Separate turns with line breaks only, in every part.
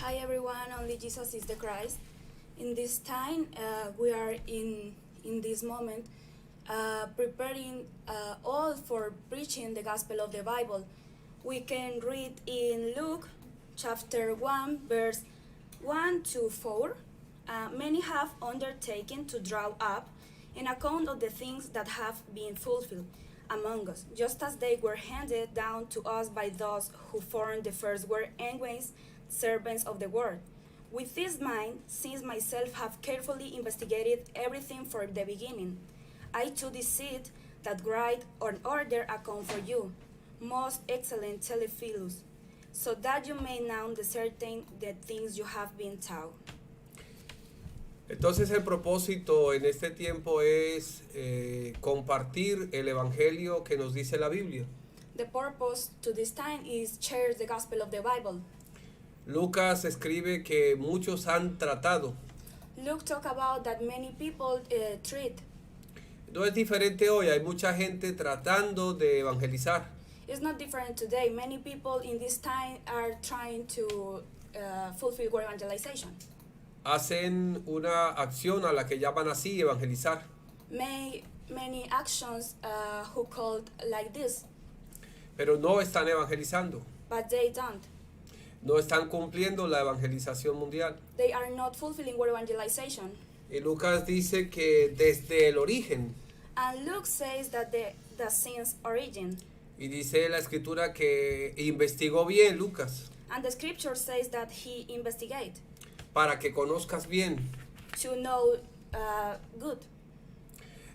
Hi everyone, only Jesus is the Christ. In this time, we are in this moment preparing all for preaching the gospel of the Bible. We can read in Luke chapter 1, verse 1 to 4. Many have undertaken to draw up an account of the things that have been fulfilled among us, just as they were handed down to us by those who formed the first were anyways servants of the word. With this mind, since myself have carefully investigated everything from the beginning, I too decide that write an order account for you, most excellent Theophilus, so that you may now discern the things you have been taught.
Entonces el propósito en este tiempo es compartir el evangelio que nos dice la Biblia.
The purpose to this time is share the gospel of the Bible.
Lucas escribe que muchos han tratado.
Luke talk about that many people treat.
No es diferente hoy, hay mucha gente tratando de evangelizar.
It's not different today. Many people in this time are trying to fulfill evangelization.
Hacen una acción a la que llaman así evangelizar.
Many actions who called like this,
Pero no están evangelizando.
but they don't.
No están cumpliendo la evangelización mundial.
They are not fulfilling word evangelization.
Y Lucas dice que desde el origen,
And Luke says that the sin's origin.
y dice la escritura que investigó bien Lucas,
And the scripture says that he investigate
para que conozcas bien.
to know good.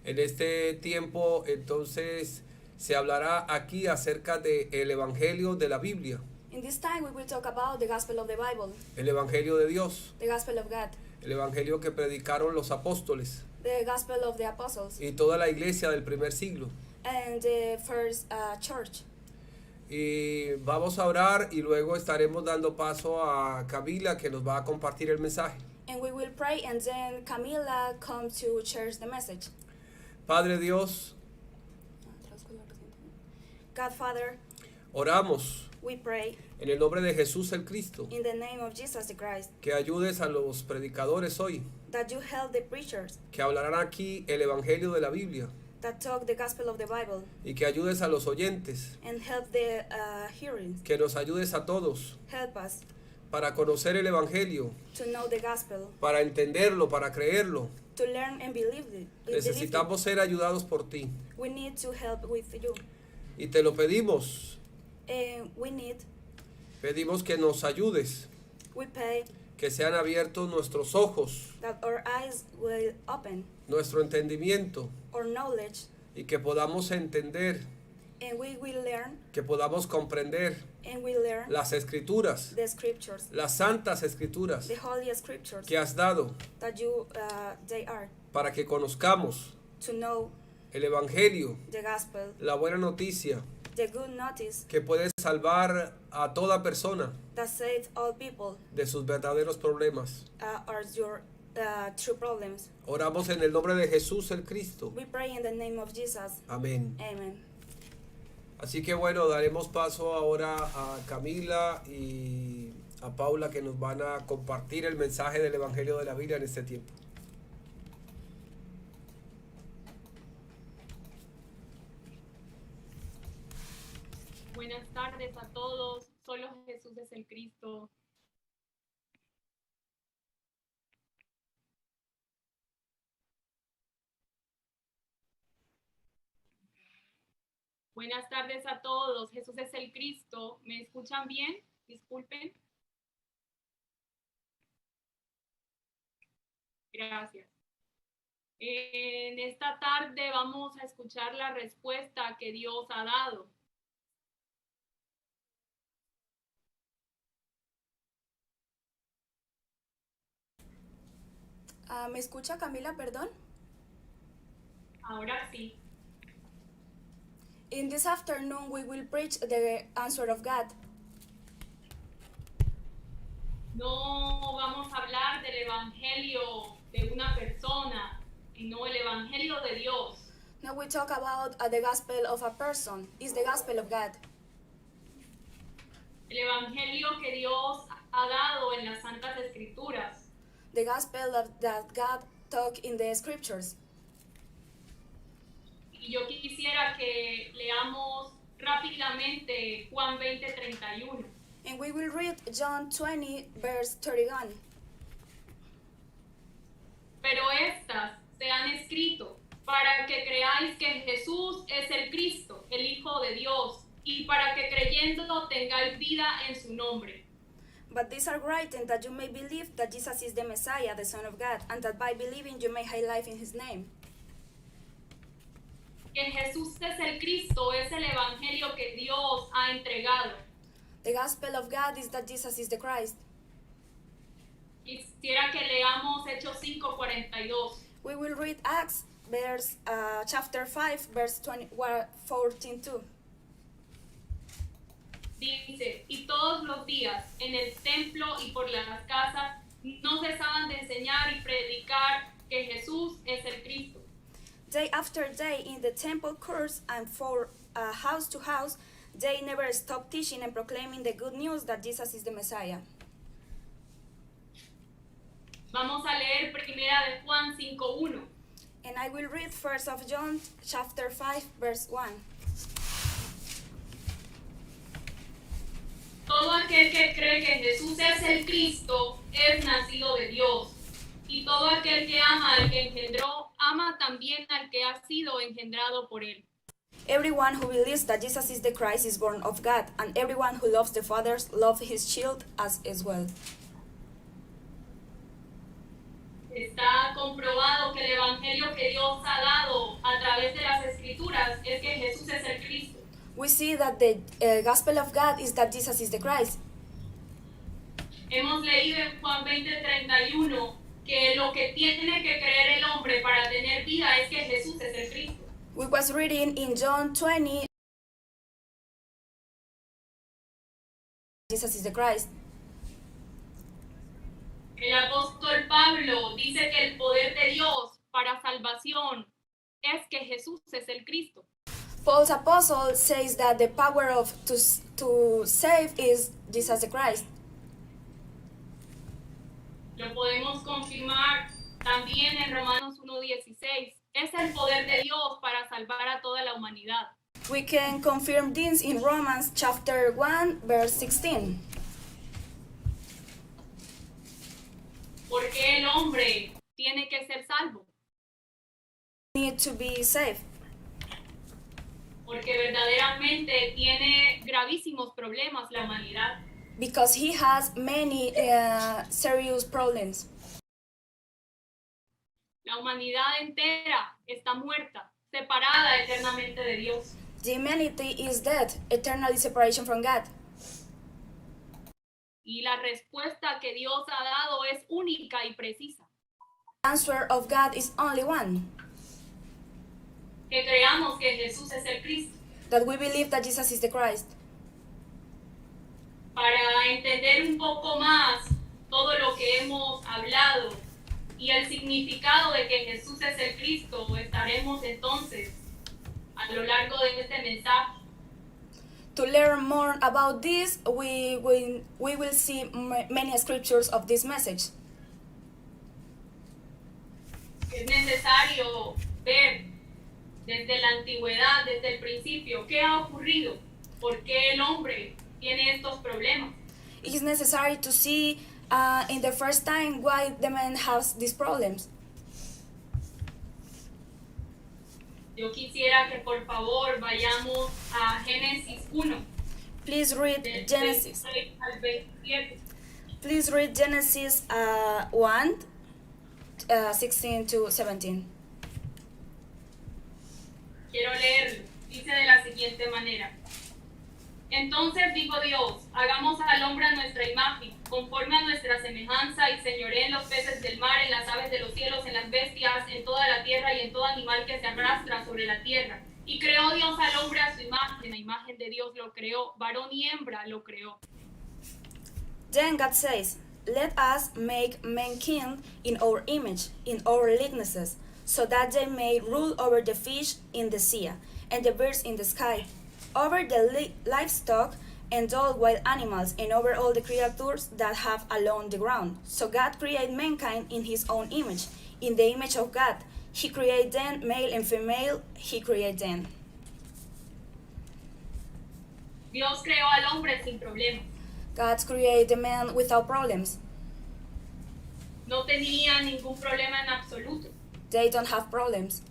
En este tiempo entonces se hablará aquí acerca del evangelio de la Biblia,
In this time we will talk about the gospel of the Bible,
el evangelio de Dios,
the gospel of God,
el evangelio que predicaron los apóstoles
the gospel of the apostles,
y toda la iglesia del primer siglo.
and the first church.
Y vamos a orar y luego estaremos dando paso a Camila, que nos va a compartir el mensaje.
And we will pray, and then Camila come to share the message.
Padre Dios,
God Father,
oramos
we pray
en el nombre de Jesús el Cristo,
in the name of Jesus the Christ
que ayudes a los predicadores hoy,
that you help the preachers
que hablarán aquí el evangelio de la Biblia,
that talk the gospel of the Bible,
y que ayudes a los oyentes,
and help the hearings.
que nos ayudes a todos
Help us
para conocer el evangelio,
to know the gospel,
para entenderlo, para creerlo.
to learn and believe it.
Necesitamos ser ayudados por ti
We need to help with you.
y te lo pedimos.
We
Pedimos que nos ayudes,
pray
que sean abiertos nuestros ojos,
that our eyes will open,
nuestro entendimiento,
our knowledge,
y que podamos entender,
and we will learn,
que podamos comprender
and we learn
las escrituras,
the scriptures,
las santas escrituras
the holy scriptures
que has dado,
that they are,
para que conozcamos
to know
el evangelio,
the gospel,
la buena noticia
the good notice
que puede salvar a toda persona
that save all people
de sus verdaderos problemas.
are your true problems.
Oramos en el nombre de Jesús el Cristo.
We pray in the name of Jesus.
Amén.
Amen.
Así que bueno, daremos paso ahora a Camila y a Paula, que nos van a compartir el mensaje del evangelio de la Biblia en este tiempo.
Buenas tardes a todos, solo Jesús es el Cristo. Buenas tardes a todos, Jesús es el Cristo. ¿Me escuchan bien? Disculpen. Gracias. En esta tarde vamos a escuchar la respuesta que Dios ha dado.
¿Me escucha Camila, perdón?
Ahora sí.
In this afternoon we will preach the answer of God.
No vamos a hablar del evangelio de una persona, sino el evangelio de Dios.
Now we talk about the gospel of a person. It's the gospel of God.
El evangelio que Dios ha dado en las
the gospel that God taught in the scriptures.
Y yo quisiera que leamos rápidamente Juan 20:31.
And we will read John 20, verse 31.
Pero estas se han escrito para que creáis que Jesús es el Cristo, el Hijo de Dios, y para que creyendo tengáis vida en su nombre.
But these are written that you may believe that Jesus is the Messiah, the Son of God, and that by believing you may have life in his name.
Que Jesús es el Cristo es el evangelio que Dios ha entregado.
The gospel of God is that Jesus is the Christ.
Quisiera que leamos Hechos 5:42.
We will read Acts chapter 5, verse 14:2.
Dice, y todos los días en el templo y por las casas no cesaban de enseñar y predicar que Jesús es el Cristo.
Day after day in the temple courts and for house to house, they never stopped teaching and proclaiming the good news that Jesus is the Messiah.
Vamos a leer primera de Juan 5:1.
And I will read first of John chapter 5, verse 1.
Todo aquel que cree que Jesús es el Cristo es nacido de Dios. Y todo aquel que ama al que engendró, ama también al que ha sido engendrado por él.
Everyone who believes that Jesus is the Christ is born of God, and everyone who loves the Father loves his child as well.
Está comprobado que el evangelio que Dios ha dado a través de las Escrituras es que Jesús es el Cristo.
We see that the gospel of God is that Jesus is the Christ.
Hemos leído en Juan 20:31 que lo que tiene que creer el hombre para tener vida es que Jesús es el Cristo.
We was reading in John 20, Jesus is the Christ.
El apóstol Pablo dice que el poder de Dios para salvación es que Jesús es el Cristo.
Paul's apostle says that the power to save is Jesus the Christ.
Lo podemos confirmar también en Romanos 1:16. Es el poder de Dios para salvar a toda la humanidad.
We can confirm this in Romans chapter 1, verse 16.
Porque el hombre tiene que ser salvo.
Need to be saved.
Porque verdaderamente tiene gravísimos problemas la humanidad.
Because he has many serious problems.
La humanidad entera está muerta, separada eternamente de Dios.
The humanity is dead, eternally separation from God.
Y la respuesta que Dios ha dado es única y precisa.
The answer of God is only one.
Que creamos que Jesús es el Cristo.
That we believe that Jesus is the Christ.
Para entender un poco más todo lo que hemos hablado y el significado de que Jesús es el Cristo, estaremos entonces a lo largo de este mensaje.
To learn more about this, we will see many scriptures of this message.
Es necesario ver desde la antigüedad, desde el principio, qué ha ocurrido, por qué el hombre tiene estos problemas.
It is necessary to see in the first time why the man has these problems.
Yo quisiera que por favor vayamos a Génesis 1.
Please read
del
Genesis.
26 al 27.
Please read Genesis 1, 16 to 17.
Quiero leerlo. Dice de la siguiente manera. Entonces dijo Dios, hagamos al hombre a nuestra imagen, conforme a nuestra semejanza, y señoree en los peces del mar, en las aves de los cielos, en las bestias, en toda la tierra y en todo animal que se arrastra sobre la tierra. Y creó Dios al hombre a su imagen, a imagen de Dios lo creó, varón y hembra lo creó.
Then God says, let us make mankind in our image, in our likenesses, so that they may rule over the fish in the sea, and the birds in the sky, over the livestock, and all wild animals, and over all the creatures that have along the ground. So God created mankind in his own image. In the image of God, he created them, male and female, he created them.
Dios creó al hombre sin problemas.
God created the man without problems.
No tenía ningún problema en absoluto.
They don't have problems.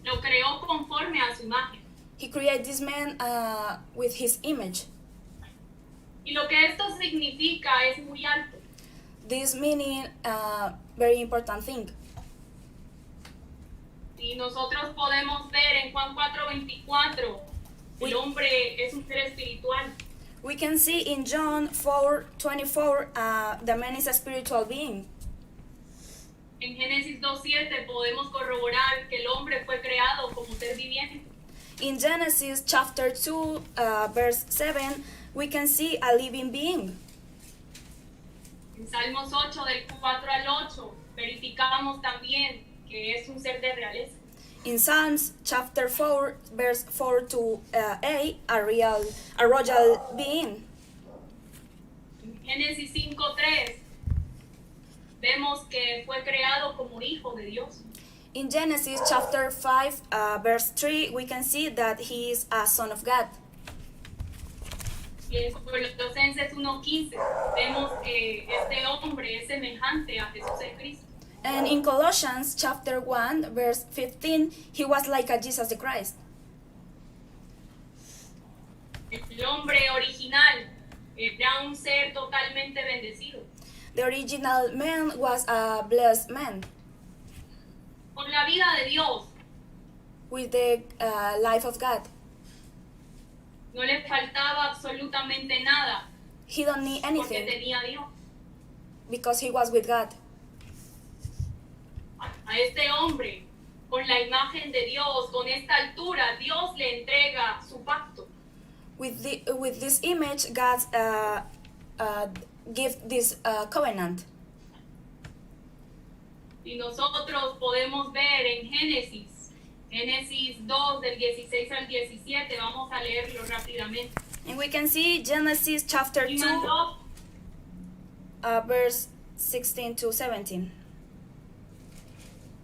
Lo creó conforme a su imagen.
He created this man with his image.
Y lo que esto significa es muy alto.
This meaning, very important thing.
Y nosotros podemos ver en Juan 4:24, el hombre es un ser espiritual.
We can see in John 4:24, the man is a spiritual being.
En Génesis 2:7 podemos corroborar que el hombre fue creado como ser viviente.
In Genesis chapter 2, verse 7, we can see a living being.
En Salmos 8 del 4 al 8 verificamos también que es un ser de realeza.
In Psalms chapter 4, verse 4 to 8, a royal being.
En Génesis 5:3 vemos que fue creado como hijo de Dios.
In Genesis chapter 5, verse 3, we can see that he is a son of God.
Y en Colosenses 1:15 vemos que este hombre es semejante a Jesús el Cristo.
And in Colossians chapter 1, verse 15, he was like a Jesus the Christ.
El hombre original era un ser totalmente bendecido,
The original man was a blessed man
con la vida de Dios.
with the life of God.
No le faltaba absolutamente nada
He don't need
porque
anything
tenía a Dios.
because he was with God.
A este hombre, con la imagen de Dios, con esta altura, Dios le entrega su pacto.
With this image, God give this covenant.
Y nosotros podemos ver en Génesis 2 del 16 al 17, vamos a leerlo rápidamente.
And we can see Genesis chapter
Y
2,
mandó,
verse 16 to 17.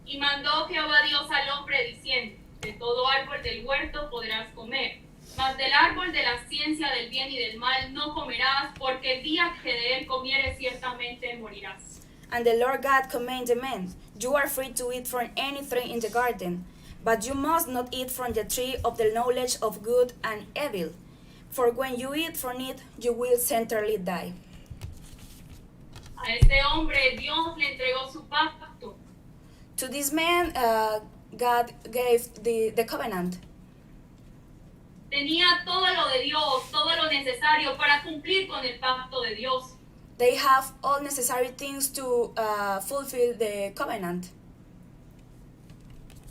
y mandó Jehová Dios al hombre diciendo, de todo árbol del huerto podrás comer, mas del árbol de la ciencia del bien y del mal no comerás, porque el día que de él comieres ciertamente morirás.
And the Lord God commanded the man, you are free to eat from any tree in the garden, but you must not eat from the tree of the knowledge of good and evil, for when you eat from it, you will certainly die.
A este hombre Dios le entregó su pacto.
To this man, God gave the covenant.
Tenía todo lo de Dios, todo lo necesario para cumplir con el pacto de Dios.
They have all necessary things to fulfill the covenant.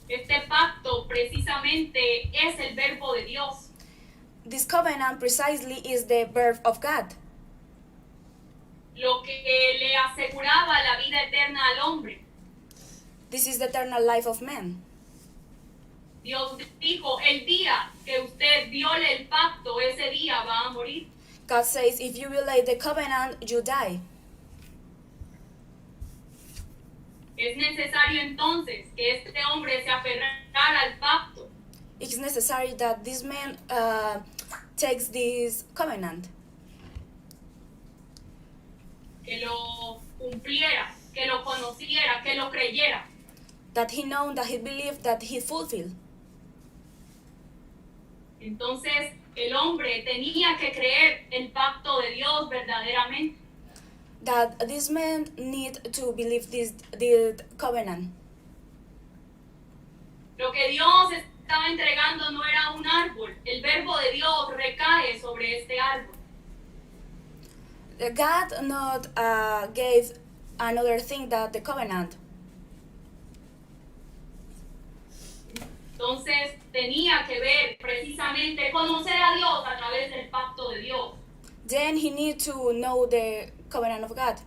Este pacto precisamente es el verbo de Dios.
This covenant precisely is the birth of God,
Lo que le aseguraba la vida eterna al hombre.
this is the eternal life of man.
Dios dijo, el día que usted viole el pacto, ese día va a morir.
God says, if you violate the covenant, you die.
Es necesario entonces que este hombre se aferrara al pacto.
It's necessary that this man takes this covenant,
Que lo cumpliera, que lo conociera, que lo creyera.
that he known, that he believed, that he fulfilled.
Entonces el hombre tenía que creer el pacto de Dios verdaderamente.
That this man need to believe the covenant.
Lo que Dios estaba entregando no era un árbol. El verbo de Dios recae sobre este árbol.
God not gave another thing that the covenant.
Entonces tenía que ver precisamente conocer a Dios a través del pacto de Dios.
Then he need to know the covenant of God.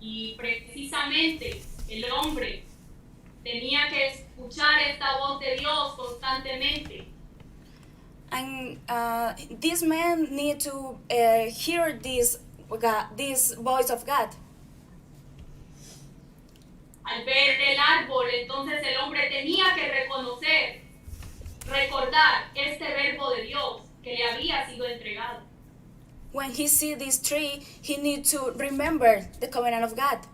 Y precisamente el hombre tenía que escuchar esta voz de Dios constantemente.
And these men need to hear this voice of God.
Al ver el árbol, entonces el hombre tenía que recordar este verbo de Dios que le había sido entregado.
When he see this tree, he need to remember the covenant of God.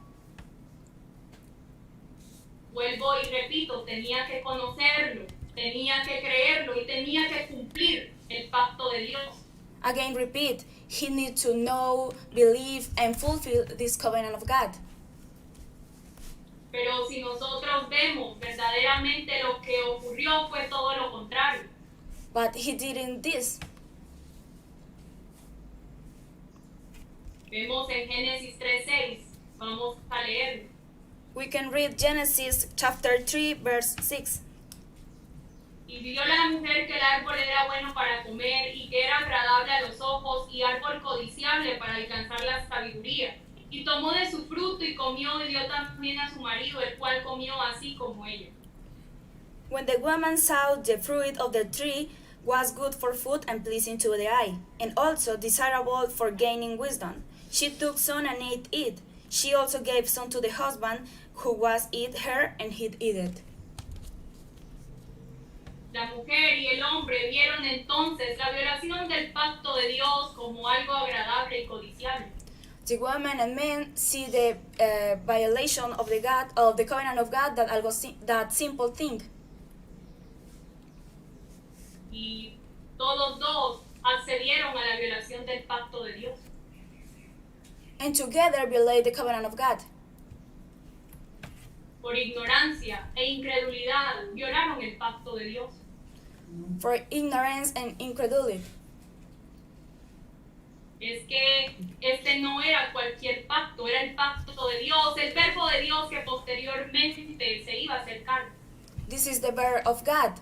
Vuelvo y repito, tenía que conocerlo, tenía que creerlo y tenía que cumplir el pacto de Dios.
Again, repeat, he need to know, believe, and fulfill this covenant of God.
Pero si nosotros vemos verdaderamente lo que ocurrió fue todo lo contrario.
But he didn't this.
Vemos en Génesis 3:6, vamos a leerlo.
We can read Genesis chapter 3, verse 6.
Y vio la mujer que el árbol era bueno para comer y que era agradable a los ojos y árbol codiciable para alcanzar la sabiduría. Y tomó de su fruto y comió y dio también a su marido, el cual comió así como ella.
When the woman saw the fruit of the tree was good for food and pleasing to the eye, and also desirable for gaining wisdom, she took some and ate it. She also gave some to the husband who was with her, and he ate it.
La mujer y el hombre vieron entonces la violación del pacto de Dios como algo agradable y codiciable.
The woman and men see the violation of the covenant of God, that simple thing.
Y todos dos accedieron a la violación del pacto de Dios.
And together violate the covenant of God.
Por ignorancia e incredulidad violaron el pacto de Dios.
For ignorance and incredulity.
Es que este no era cualquier pacto, era el pacto de Dios, el verbo de Dios que posteriormente se iba a hacer carne.
This is the word of God.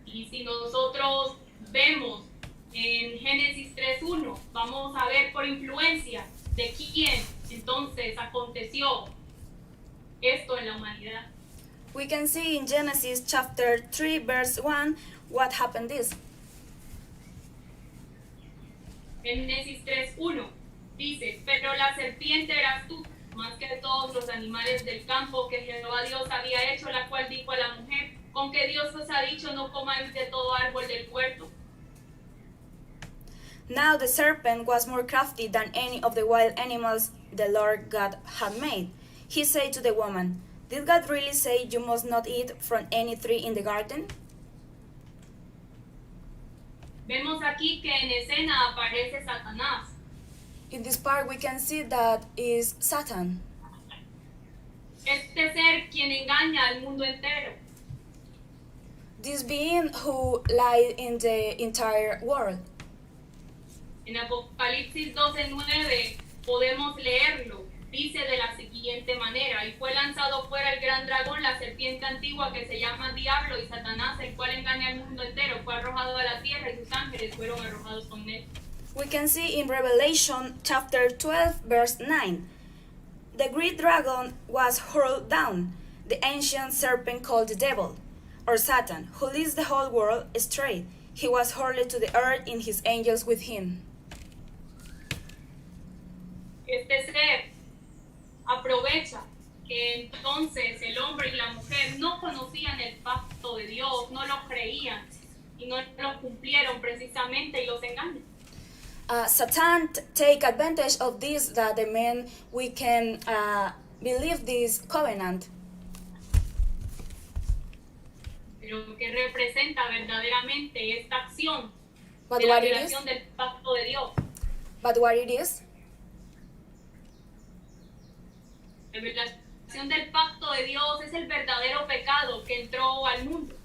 Y si nosotros vemos en Génesis 3:1, vamos a ver por influencia de quién entonces aconteció esto en la humanidad.
We can see in Genesis chapter 3 verse 1 what happened this.
Génesis 3:1 dice, pero la serpiente eras tú, más que todos los animales del campo que Jehová Dios había hecho, la cual dijo a la mujer, con que Dios os ha dicho, no comáis de todo árbol del huerto.
Now the serpent was more crafty than any of the wild animals the Lord God had made. He said to the woman, did God really say you must not eat from any tree in the garden?
Vemos aquí que en escena aparece Satanás.
In this part we can see that is Satan.
Este ser quien engaña al mundo entero.
This being who lied in the entire world.
En Apocalipsis 12:9 podemos leerlo. Dice de la siguiente manera, y fue lanzado fuera el gran dragón, la serpiente antigua que se llama Diablo y Satanás, el cual engaña al mundo entero, fue arrojado a la tierra y sus ángeles fueron arrojados con él.
We can see in Revelation chapter 12 verse 9, the great dragon was hurled down, the ancient serpent called the devil, or Satan, who leads the whole world astray. He was hurled to the earth and his angels with him.
Este ser aprovecha que entonces el hombre y la mujer no conocían el pacto de Dios, no lo creían y no lo cumplieron precisamente y los engañan.
Satan take advantage of this, that the men we can believe this covenant.
Pero que representa verdaderamente esta acción
But
de la
what it is?
violación del pacto de Dios.
But what it is?
La violación del pacto de Dios es el verdadero pecado que entró al mundo.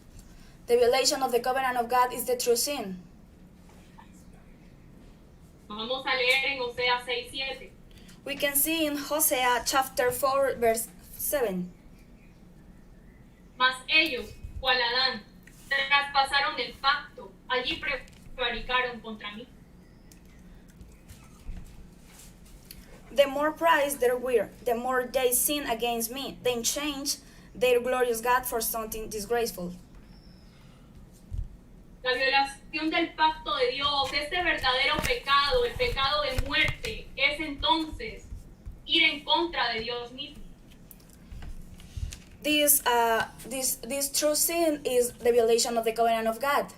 The violation of the covenant of God is the true sin.
Vamos a leer en Oseas 6:7.
We can see in Hosea chapter 4 verse 7.
Mas ellos, cual Adán, traspasaron el pacto, allí prevaricaron contra mí.
The more prize there were, the more they sin against me. They changed their glorious God for something disgraceful.
la violación del pacto de Dios, este verdadero pecado, el pecado de muerte, es entonces ir en contra de Dios mismo.
This true sin is the violation of the covenant of God.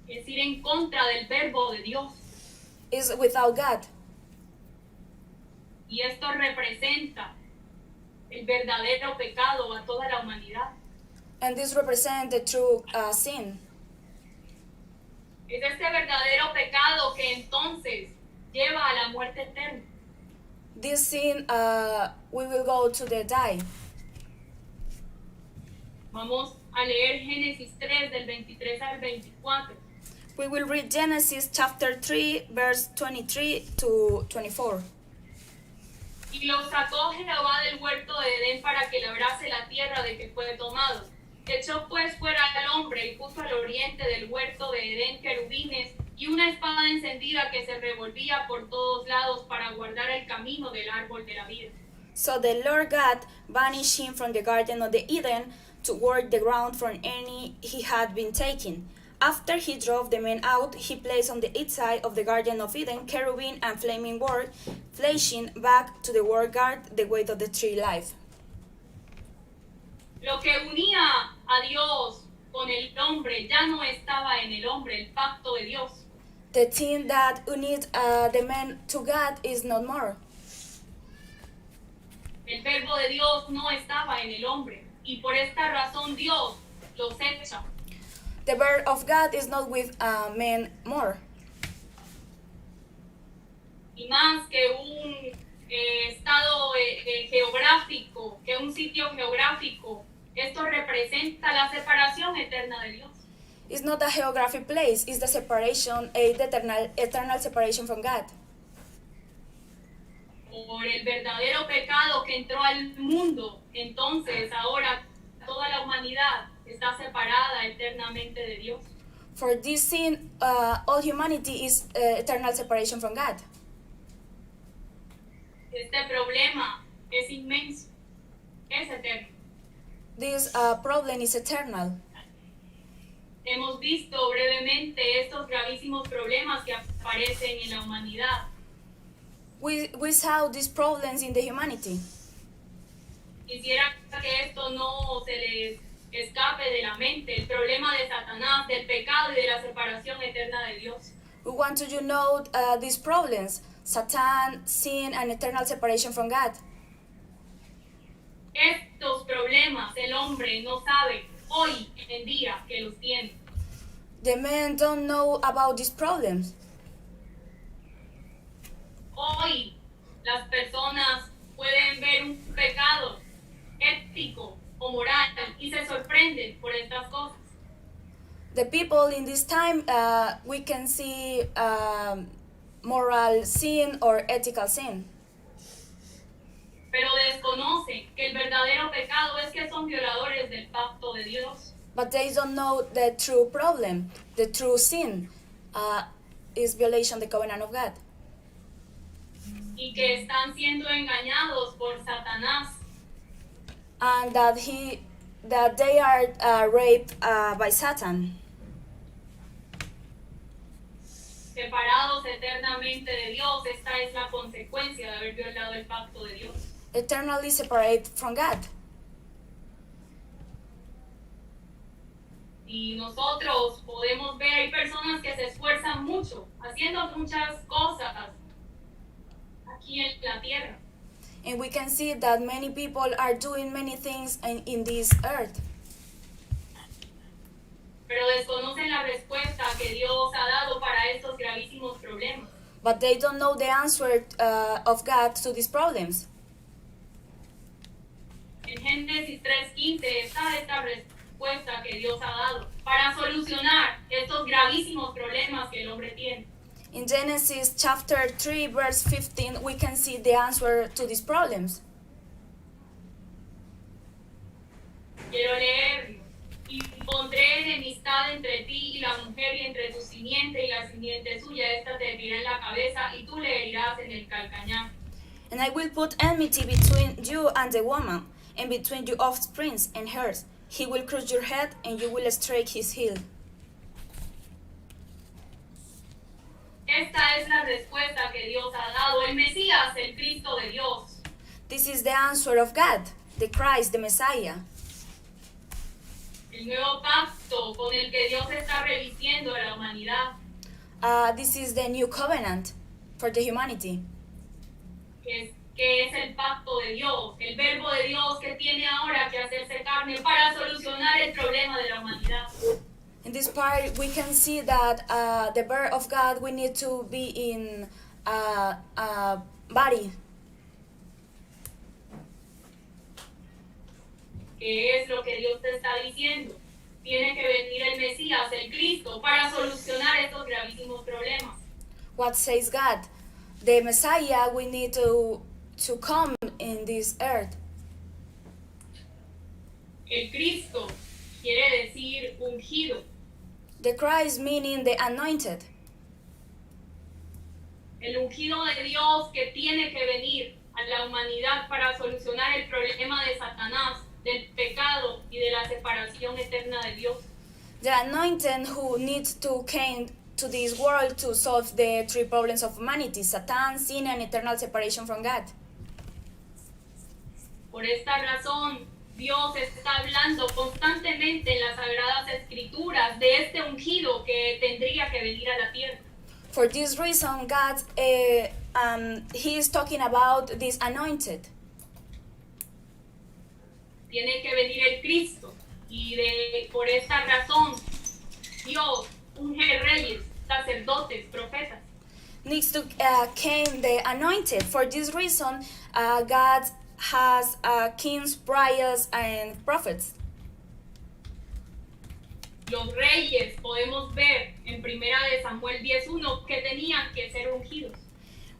Es ir en contra del verbo de Dios.
Is without God.
Y esto representa el verdadero pecado a toda la humanidad.
And this represents the true sin.
Es este verdadero pecado que entonces lleva a la muerte eterna.
This sin, we will go to the die.
Vamos a leer Génesis 3 del 23 al 24.
We will read Genesis chapter 3, verse 23 to 24.
Y lo sacó Jehová del huerto de Edén para que labrase la tierra de que fue tomado. Echó pues fuera al hombre y puso al oriente del huerto de Edén querubines y una espada encendida que se revolvía por todos lados para guardar el camino del árbol de la vida.
So the Lord God banished him from the garden of the Eden to work the ground from any he had been taken. After he drove the men out, he placed on the east side of the Garden of Eden cherubim and flaming word, flashing back to the word guard the way of the tree life.
Lo que unía a Dios con el hombre ya no estaba en el hombre, el pacto de Dios.
The thing that unites the man to God is not more.
El verbo de Dios no estaba en el hombre y por esta razón Dios los echa.
The word of God is not with men more.
Y más que un estado geográfico, que un sitio geográfico, esto representa la separación eterna de Dios.
It's not a geographic place, it's the separation, the eternal separation from God.
Por el verdadero pecado que entró al mundo, entonces ahora toda la humanidad está separada eternamente de Dios.
For this sin, all humanity is eternal separation from God.
Este problema es inmenso, es eterno.
This problem is eternal.
Hemos visto brevemente estos gravísimos problemas que aparecen en la humanidad.
We saw these problems in the humanity.
Quisiera que esto no se les escape de la mente, el problema de Satanás, del pecado y de la separación eterna de Dios.
We want you to know these problems, Satan, sin, and eternal separation from God.
Estos problemas el hombre no sabe hoy en día que los tiene.
The men don't know about these problems.
Hoy las personas pueden ver un pecado ético o moral y se sorprenden por estas cosas.
The people in this time, we can see moral sin or ethical sin.
Pero desconocen que el verdadero pecado es que son violadores del pacto de Dios.
But they don't know the true problem. The true sin is violation of the covenant of God.
Y que están siendo engañados por Satanás.
And that they are raped by Satan.
Separados eternamente de Dios, esta es la consecuencia de haber violado el pacto de Dios.
Eternally separate from God.
Y nosotros podemos ver, hay personas que se esfuerzan mucho, haciendo muchas cosas aquí en la tierra.
And we can see that many people are doing many things in this earth.
Pero desconocen la respuesta que Dios ha dado para estos gravísimos problemas.
But they don't know the answer of God to these problems.
En Génesis 3:15 está esta respuesta que Dios ha dado para solucionar estos gravísimos problemas que el hombre tiene.
In Genesis chapter 3, verse 15, we can see the answer to these problems.
Quiero leerlo. Y pondré enemistad entre ti y la mujer y entre tu simiente y la simiente suya. Esta te herirá en la cabeza y tú le herirás en el calcañar.
And I will put enmity between you and the woman, and between your offsprings and hers. He will crush your head and you will strike his heel.
Esta es la respuesta que Dios ha dado. El Mesías, el Cristo de Dios.
This is the answer of God, the Christ, the Messiah.
El nuevo pacto con el que Dios está revistiendo a la humanidad.
This is the new covenant for the humanity.
Que es el pacto de Dios, el verbo de Dios que tiene ahora que hacerse carne para solucionar el problema de la humanidad.
In this part, we can see that the birth of God, we need to be in a body.
¿Qué es lo que Dios te está diciendo? Tiene que venir el Mesías, el Cristo, para solucionar estos gravísimos problemas.
What says God? The Messiah, we need to come in this earth.
El Cristo quiere decir ungido.
The Christ meaning the anointed.
El ungido de Dios que tiene que venir a la humanidad para solucionar el problema de Satanás, del pecado y de la separación eterna de Dios.
The anointed who needs to come to this world to solve the three problems of humanity: Satan, sin, and eternal separation from God.
Por esta razón, Dios está hablando constantemente en las Sagradas Escrituras de este ungido que tendría que venir a la tierra.
For this reason, God, he is talking about this anointed.
Tiene que venir el Cristo y por esta razón Dios unge reyes, sacerdotes, profetas.
Needs to came the anointed. For this reason, God has kings, prophets, and prophets.
Los reyes podemos ver en Primera de Samuel 10:1 que tenían que ser ungidos.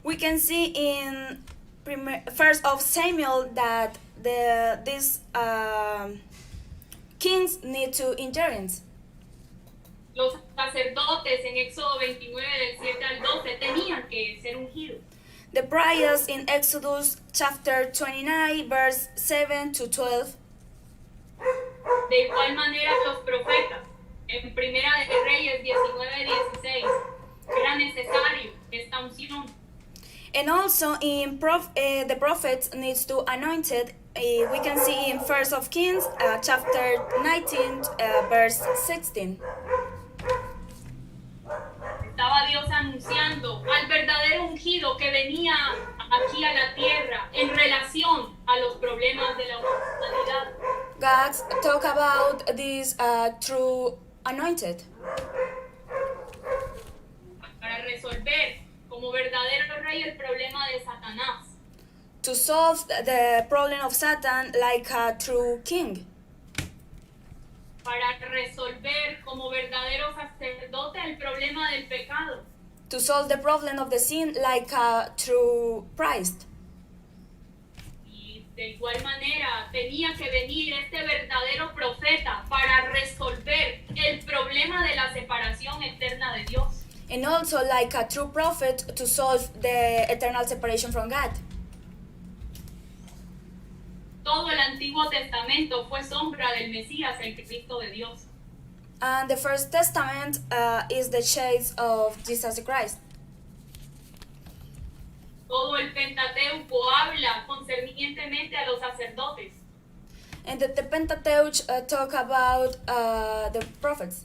We can see in First of Samuel that these kings need to endurance.
Los sacerdotes en Éxodo 29 del 7 al 12 tenían que ser ungidos.
The prayers in Exodus chapter 29 verse 7 to 12.
De igual manera los profetas en Primera de Reyes 19:16 era necesario esta unción.
And also in the prophets needs to anointed. We can see in First of Kings chapter 19 verse 16.
Estaba Dios anunciando al verdadero ungido que venía aquí a la tierra en relación a los problemas de la humanidad.
God talk about this true anointed
Para resolver como verdadero rey el problema de Satanás.
to solve the problem of Satan like a true king.
Para resolver como verdadero sacerdote el problema del pecado.
To solve the problem of the sin like a true priest.
Y de igual manera tenía que venir este verdadero profeta para resolver el problema de la separación eterna de Dios.
And also like a true prophet to solve the eternal separation from God.
Todo el Antiguo Testamento fue sombra del Mesías, el Cristo de Dios.
And the First Testament is the shades of Jesus Christ.
Todo el Pentateuco habla concernientemente a los sacerdotes.
And the Pentateuch talk about the prophets.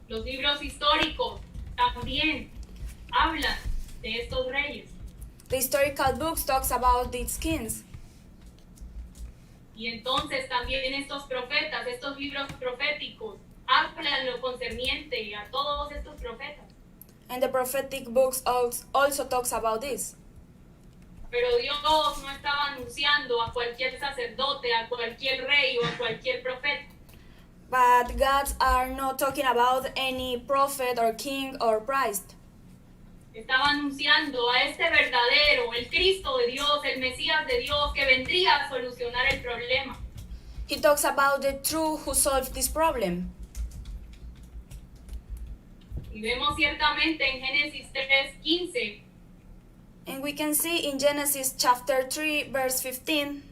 Los libros históricos también hablan de estos reyes.
The historical books talks about these kings.
Y entonces también estos profetas, estos libros proféticos, hablan lo concerniente a todos estos profetas.
And the prophetic books also talks about this.
Pero Dios no estaba anunciando a cualquier sacerdote, a cualquier rey o a cualquier profeta.
But gods are not talking about any prophet or king or priest.
Estaba anunciando a este verdadero, el Cristo de Dios, el Mesías de Dios, que vendría a solucionar el problema.
He talks about the true who solved this problem.
Y vemos ciertamente en Génesis 3:15
And we can see in Genesis chapter 3 verse 15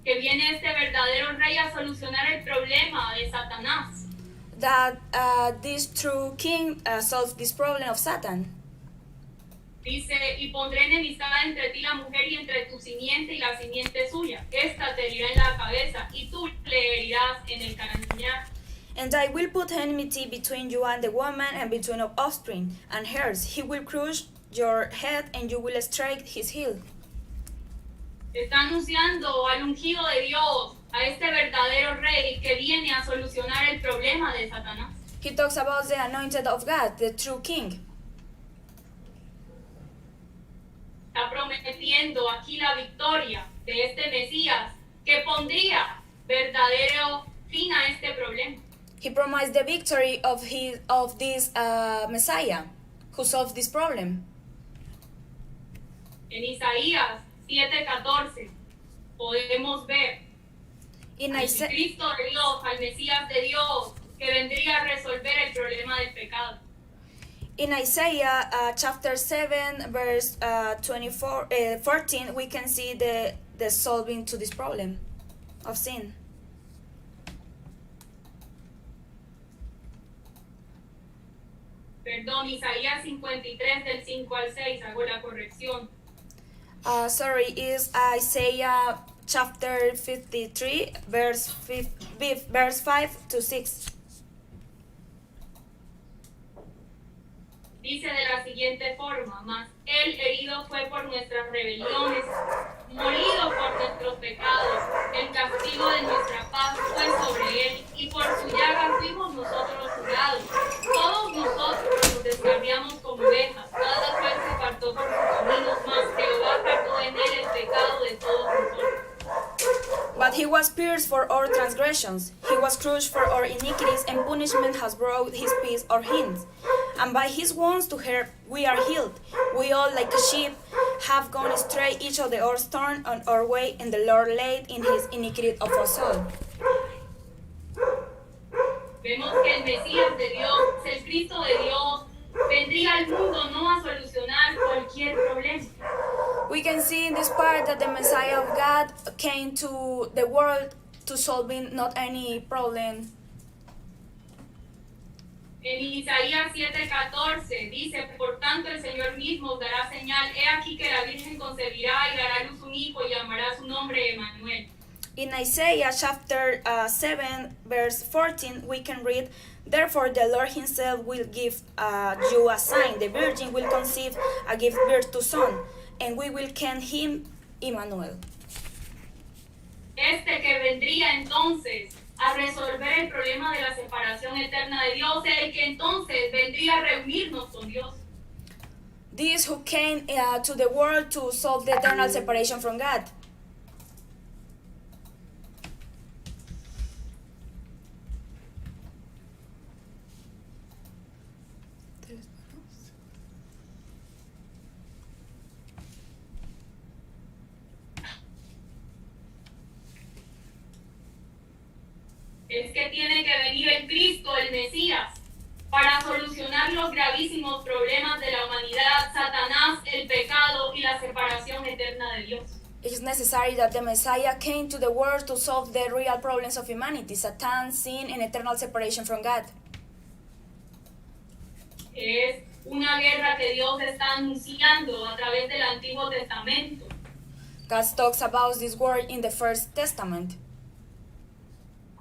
que viene este verdadero rey a solucionar el problema de Satanás.
That this true king solves this problem of Satan.
Dice, y pondré enemistad entre ti la mujer y entre tu simiente y la simiente suya. Esta te herirá en la cabeza y tú le herirás en el calcañar.
And I will put enmity between you and the woman, and between your offspring and hers. He will crush your head, and you will strike his heel.
Está anunciando al ungido de Dios, a este verdadero rey que viene a solucionar el problema de Satanás.
He talks about the anointed of God, the true king.
Está prometiendo aquí la victoria de este Mesías que pondría verdadero fin a este problema.
He promised the victory of this Messiah, who solves this problem.
En Isaías 7:14 podemos ver
In
al
Isaiah,
Cristo de Dios, al Mesías de Dios, que vendría a resolver el problema del pecado.
in Isaiah chapter 7, verse 14, we can see the solving to this problem of sin.
Perdón, Isaías 53 del 5 al 6, hago la corrección.
Is Isaiah chapter 53, verse 5 to 6.
Dice de la siguiente forma, mas él herido fue por nuestras rebeliones, molido por nuestros pecados, el castigo de nuestra paz fue sobre él, y por su llaga fuimos nosotros curados. Todos nosotros nos descarriamos como ovejas, cada cual se apartó por sus caminos, mas Jehová cargó en él el pecado de todos nosotros.
But he was pierced for our transgressions, he was crushed for our iniquities, and punishment has brought his peace our hands. And by his wounds to her we are healed. We all, like a sheep, have gone astray, each of us turned on our way, and the Lord laid in his iniquity of us all.
Vemos que el Mesías de Dios, el Cristo de Dios, vendría al mundo no a solucionar cualquier problema.
We can see in this part that the Messiah of God came to the world to solving not any problem.
En Isaías 7:14 dice, por tanto el Señor mismo os dará señal, he aquí que la Virgen concebirá y dará a luz un hijo y llamará su nombre Emmanuel.
In Isaiah chapter 7, verse 14, we can read, therefore the Lord himself will give you a sign. The virgin will conceive and give birth to a son, and we will call him Emmanuel.
Este que vendría entonces a resolver el problema de la separación eterna de Dios, el que entonces vendría a reunirnos con Dios.
This who came to the world to solve the eternal separation from God.
Es que tiene que venir el Cristo, el Mesías, para solucionar los gravísimos problemas de la humanidad, Satanás, el pecado y la separación eterna de Dios.
It is necessary that the Messiah came to the world to solve the real problems of humanity, Satan, sin, and eternal separation from God.
Es una guerra que Dios está anunciando a través del Antiguo Testamento.
God talks about this word in the First Testament.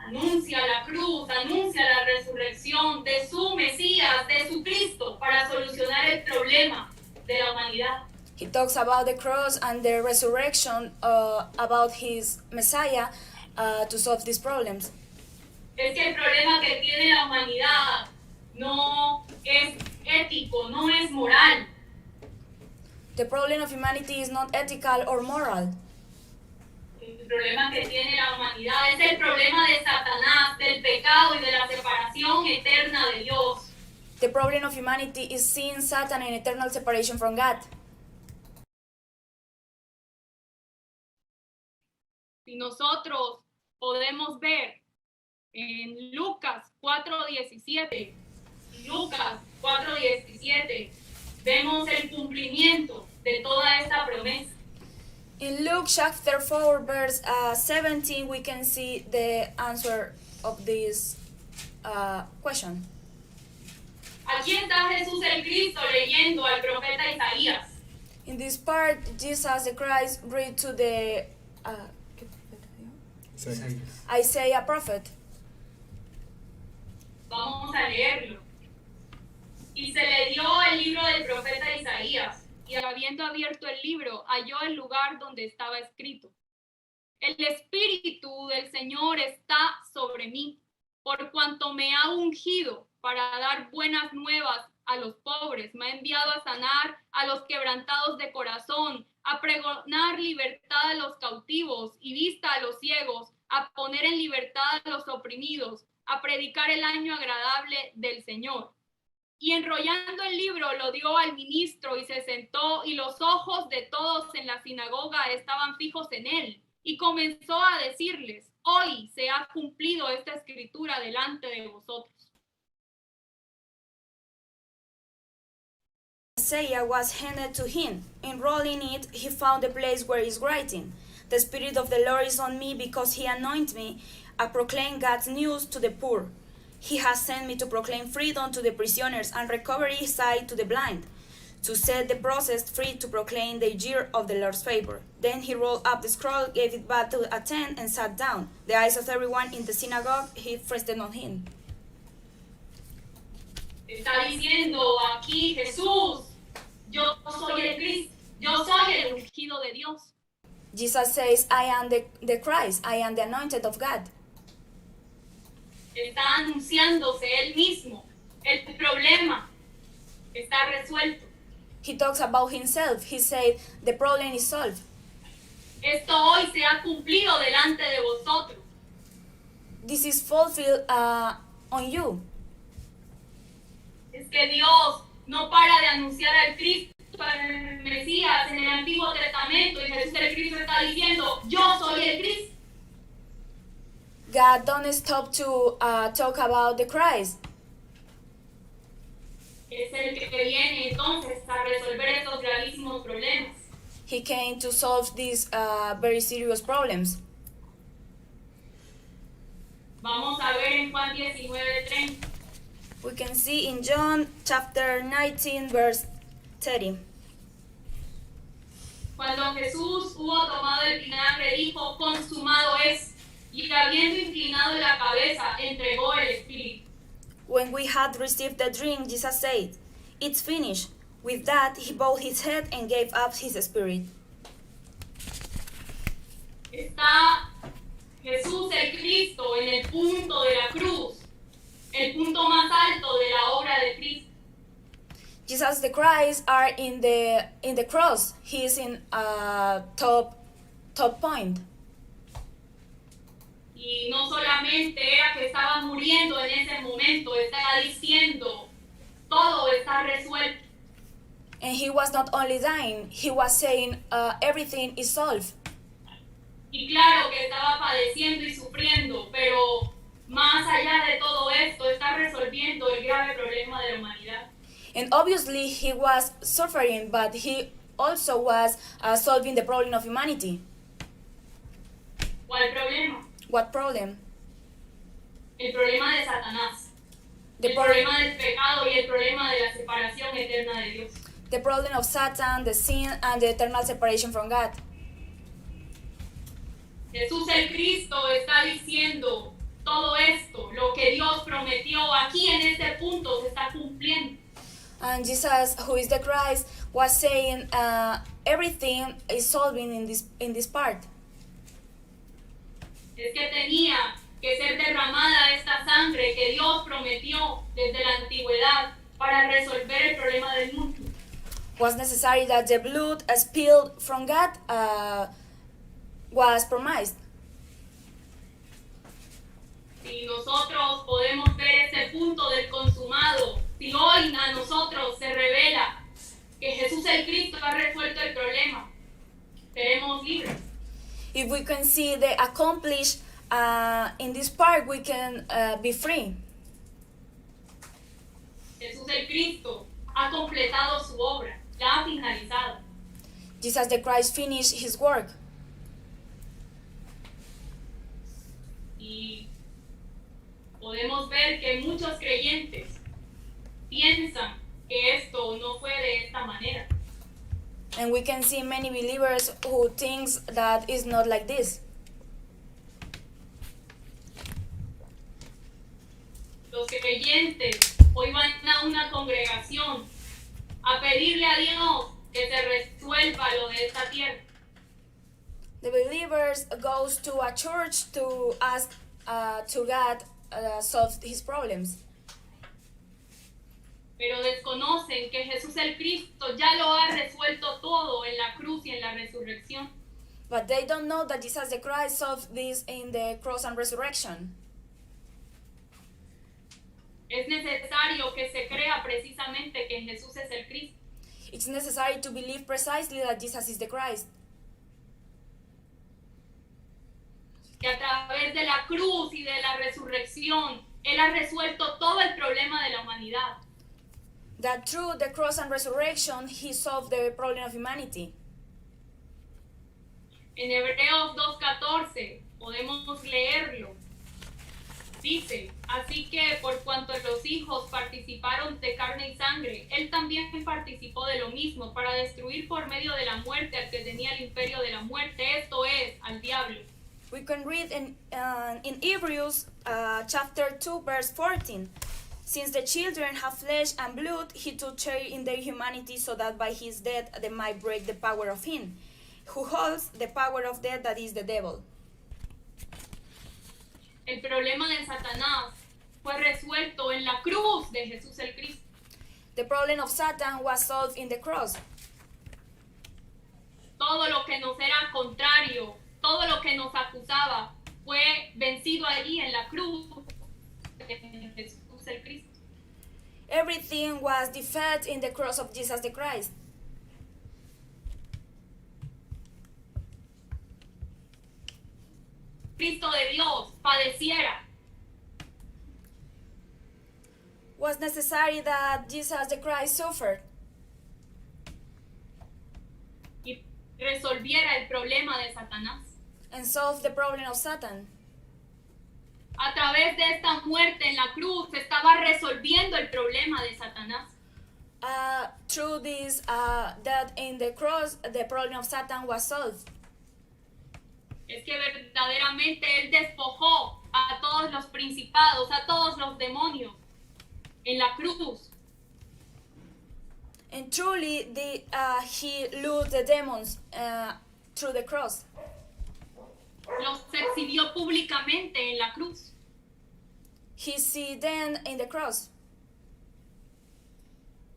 Anuncia la cruz, anuncia la resurrección de su Mesías, de su Cristo, para solucionar el problema de la humanidad.
He talks about the cross and the resurrection, about his Messiah to solve these problems.
Es que el problema que tiene la humanidad no es ético, no es moral.
The problem of humanity is not ethical or moral.
El problema que tiene la humanidad es el problema de Satanás, del pecado y de la separación eterna de Dios.
The problem of humanity is sin, Satan, and eternal separation from God.
Si nosotros podemos ver en Lucas 4:17, vemos el cumplimiento de toda esta promesa.
In Luke chapter 4, verse 17, we can see the answer of this question.
Aquí está Jesús el Cristo leyendo al profeta Isaías.
In this part, Jesus the Christ read to the Isaiah prophet.
Vamos a leerlo. Y se le dio el libro del profeta Isaías, y habiendo abierto el libro, halló el lugar donde estaba escrito: El Espíritu del Señor está sobre mí, por cuanto me ha ungido para dar buenas nuevas a los pobres, me ha enviado a sanar a los quebrantados de corazón, a pregonar libertad a los cautivos y vista a los ciegos, a poner en libertad a los oprimidos, a predicar el año agradable del Señor. Y enrollando el libro lo dio al ministro y se sentó, y los ojos de todos en la sinagoga estaban fijos en él. Y comenzó a decirles: hoy se ha cumplido esta escritura delante de vosotros.
Isaiah was handed to him. Enrolling it, he found the place where it's writing, "The Spirit of the Lord is on me, because he anointed me to proclaim God's news to the poor. He has sent me to proclaim freedom to the prisoners and recovery sight to the blind, to set the oppressed free, to proclaim the year of the Lord's favor." Then he rolled up the scroll, gave it back to the attendant, and sat down. The eyes of everyone in the synagogue he rested on him.
Está diciendo aquí Jesús: yo soy el Cristo, yo soy el ungido de Dios.
Jesus says, I am the Christ, I am the anointed of God.
Está anunciándose él mismo. El problema está resuelto.
He talks about himself. He said, the problem is solved.
Esto hoy se ha cumplido delante de vosotros.
This is fulfilled on you.
Es que Dios no para de anunciar al Cristo, al Mesías en el Antiguo Testamento, y Jesús el Cristo está diciendo: yo soy el Cristo.
God don't stop to talk about the Christ.
Es el que viene entonces a resolver estos gravísimos problemas.
He came to solve these very serious problems.
Vamos a ver en Juan 19:30.
We can see in John chapter 19, verse 30.
Cuando Jesús hubo tomado el vinagre, dijo: consumado es. Y habiendo inclinado la cabeza, entregó el Espíritu.
When we had received the drink, Jesus said, it's finished. With that, he bowed his head and gave up his spirit.
Está Jesús el Cristo en el punto de la cruz, el punto más alto de la obra de Cristo.
Jesus the Christ are in the cross. He is in top point.
Y no solamente era que estaba muriendo en ese momento, estaba diciendo: todo está resuelto.
And he was not only dying, he was saying everything is solved.
Y claro que estaba padeciendo y sufriendo, pero más allá de todo esto, está resolviendo el grave problema de la humanidad.
And obviously he was suffering, but he also was solving the problem of humanity.
¿Cuál problema?
What problem?
El problema de Satanás,
The
el
problem,
problema del pecado y el problema de la separación eterna de Dios.
the problem of Satan, the sin, and the eternal separation from God.
Jesús el Cristo está diciendo: todo esto, lo que Dios prometió aquí en este punto, se está cumpliendo.
And Jesus, who is the Christ, was saying everything is solving in this part.
Es que tenía que ser derramada esta sangre que Dios prometió desde la antigüedad para resolver el problema del mundo.
Was necessary that the blood spilled from God was promised.
Si nosotros podemos ver ese punto del consumado, si hoy a nosotros se revela que Jesús el Cristo ha resuelto el problema, seremos libres.
If we can see the accomplished in this part, we can be free.
Jesús el Cristo ha completado su obra, la ha finalizado.
Jesus the Christ finished his work.
Y podemos ver que muchos creyentes piensan que esto no fue de esta manera.
And we can see many believers who thinks that it's not like this.
Los creyentes hoy van a una congregación a pedirle a Dios que se resuelva lo de esta tierra.
The believers goes to a church to ask to God solve his problems.
Pero desconocen que Jesús el Cristo ya lo ha resuelto todo en la cruz y en la resurrección.
But they don't know that Jesus the Christ solved this in the cross and resurrection.
Es necesario que se crea precisamente que Jesús es el Cristo.
It's necessary to believe precisely that Jesus is the Christ.
Que a través de la cruz y de la resurrección, Él ha resuelto todo el problema de la humanidad.
That through the cross and resurrection, he solved the problem of humanity.
En Hebreos 2:14 podemos leerlo. Dice, así que por cuanto los hijos participaron de carne y sangre, Él también participó de lo mismo para destruir por medio de la muerte al que tenía el imperio de la muerte, esto es, al diablo.
We can read in Hebrews chapter 2 verse 14. Since the children have flesh and blood, he took share in their humanity so that by his death they might break the power of him, who holds the power of death, that is the devil.
El problema de Satanás fue resuelto en la cruz de Jesús el Cristo.
The problem of Satan was solved in the cross.
Todo lo que nos era contrario, todo lo que nos acusaba, fue vencido allí en la cruz de Jesús el Cristo.
Everything was defeated in the cross of Jesus the Christ.
Cristo de Dios padeciera.
Was necessary that Jesus the Christ suffered
Y resolviera el problema de Satanás.
and solved the problem of Satan.
A través de esta muerte en la cruz se estaba resolviendo el problema de Satanás.
Through this death in the cross, the problem of Satan was solved.
Es que verdaderamente Él despojó a todos los principados, a todos los demonios en la cruz.
And truly, he loosed the demons through the cross.
Los exhibió públicamente en la cruz.
He see them in the cross.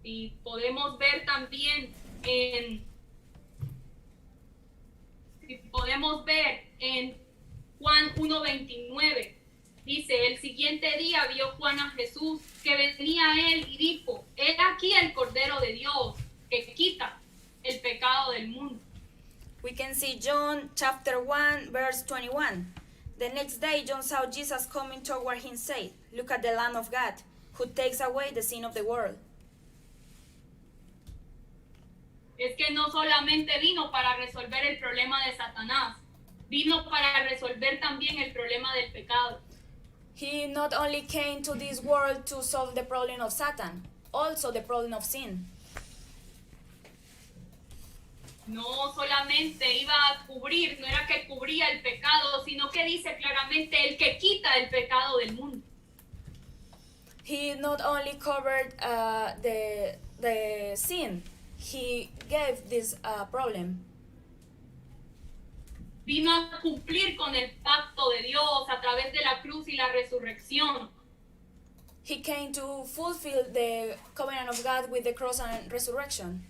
Y podemos ver también en Juan 1:29. Dice, el siguiente día vio Juan a Jesús que venía a él y dijo, he aquí el Cordero de Dios que quita el pecado del mundo.
We can see John chapter 1 verse 21. The next day John saw Jesus coming toward him and said, look at the Lamb of God, who takes away the sin of the world.
Es que no solamente vino para resolver el problema de Satanás, vino para resolver también el problema del pecado.
He not only came to this world to solve the problem of Satan, also the problem of sin.
No solamente iba a cubrir, no era que cubría el pecado, sino que dice claramente el que quita el pecado del mundo.
He not only covered the sin, he gave this problem.
Vino a cumplir con el pacto de Dios a través de la cruz y la resurrección.
He came to fulfill the covenant of God with the cross and resurrection.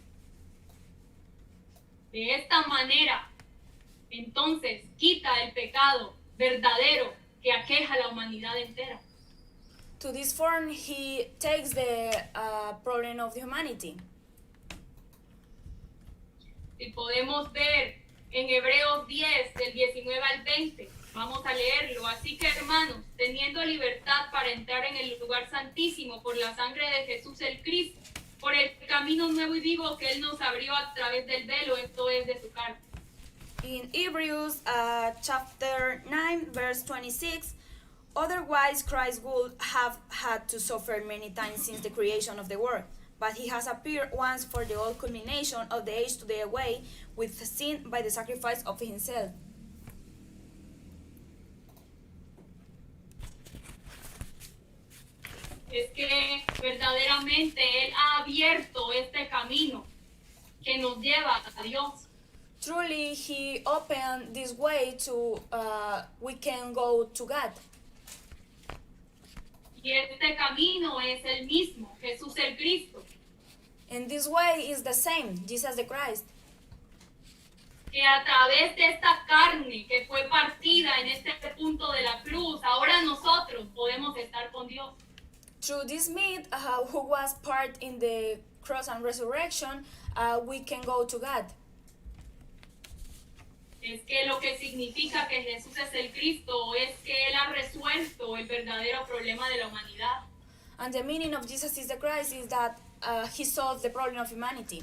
De esta manera, entonces, quita el pecado verdadero que aqueja a la humanidad entera.
To this form, he takes the problem of the humanity.
Y podemos ver en Hebreos 10, del 19 al 20, vamos a leerlo. Así que, hermanos, teniendo libertad para entrar en el lugar santísimo por la sangre de Jesús el Cristo, por el camino nuevo y vivo que Él nos abrió a través del velo, esto es de su carne.
In Hebrews chapter 9, verse 26, otherwise Christ would have had to suffer many times since the creation of the world. But he has appeared once for the whole culmination of the age to do away with sin by the sacrifice of himself.
Es que verdaderamente Él ha abierto este camino que nos lleva a Dios.
Truly, he opened this way to we can go to God.
Y este camino es el mismo, Jesús el Cristo,
And this way is the same, Jesus the Christ.
que a través de esta carne que fue partida en este punto de la cruz, ahora nosotros podemos estar con Dios.
Through this meat, who was part in the cross and resurrection, we can go to God.
Es que lo que significa que Jesús es el Cristo es que Él ha resuelto el verdadero problema de la humanidad.
And the meaning of Jesus is the Christ is that he solved the problem of humanity.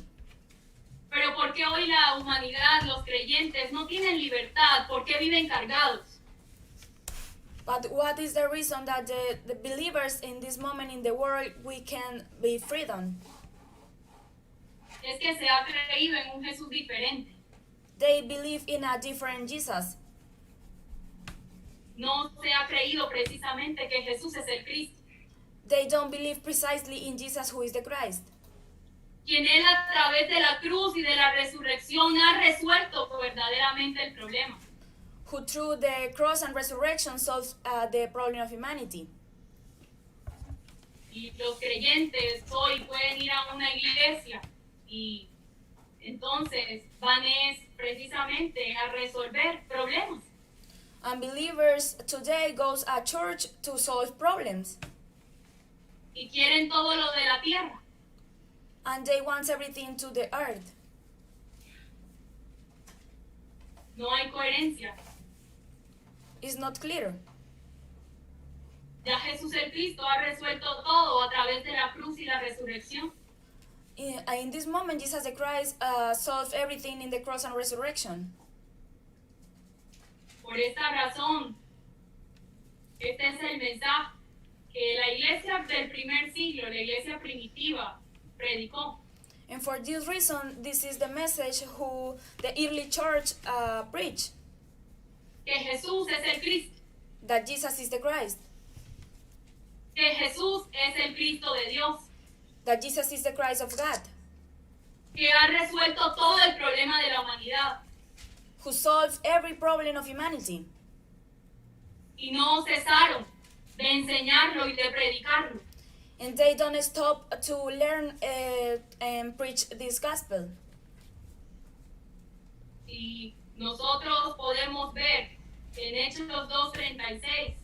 Pero ¿por qué hoy la humanidad, los creyentes, no tienen libertad? ¿Por qué viven cargados?
But what is the reason that the believers in this moment in the world, we can be freedom?
Es que se ha creído en un Jesús diferente.
They believe in a different Jesus.
No se ha creído precisamente que Jesús es el Cristo,
They don't believe precisely in Jesus who is the Christ,
quien Él a través de la cruz y de la resurrección ha resuelto verdaderamente el problema.
who through the cross and resurrection solves the problem of humanity.
Y los creyentes hoy pueden ir a una iglesia y entonces van es precisamente a resolver problemas.
And believers today goes a church to solve problems.
Y quieren todo lo de la tierra.
And they want everything to the earth.
No hay coherencia.
It's not clear.
Ya Jesús el Cristo ha resuelto todo a través de la cruz y la resurrección.
In this moment, Jesus the Christ solved everything in the cross and resurrection.
Por esta razón, este es el mensaje que la iglesia del primer siglo, la iglesia primitiva, predicó.
And for this reason, this is the message who the early church preached,
Que Jesús es el Cristo,
that Jesus is the Christ,
que Jesús es el Cristo de Dios,
that Jesus is the Christ of God,
que ha resuelto todo el problema de la humanidad.
who solves every problem of humanity.
Y no cesaron de enseñarlo y de predicarlo.
And they don't stop to learn and preach this gospel.
Y nosotros podemos ver en Hechos 2:36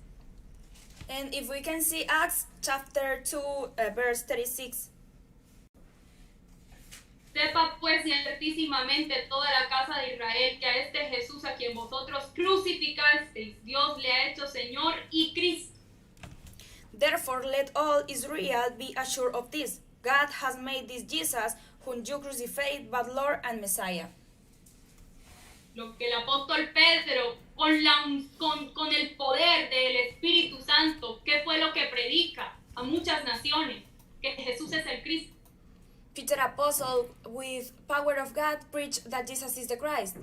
And if we can see Acts chapter 2, verse 36.
sepa pues ciertísimamente toda la casa de Israel que a este Jesús a quien vosotros crucificasteis, Dios le ha hecho Señor y Cristo.
Therefore, let all Israel be assured of this: God has made this Jesus, whom you crucified, but Lord and Messiah.
Lo que el apóstol Pedro, con el poder del Espíritu Santo, ¿qué fue lo que predica a muchas naciones? Que Jesús es el Cristo.
Peter Apostle, with power of God, preached that Jesus is the Christ.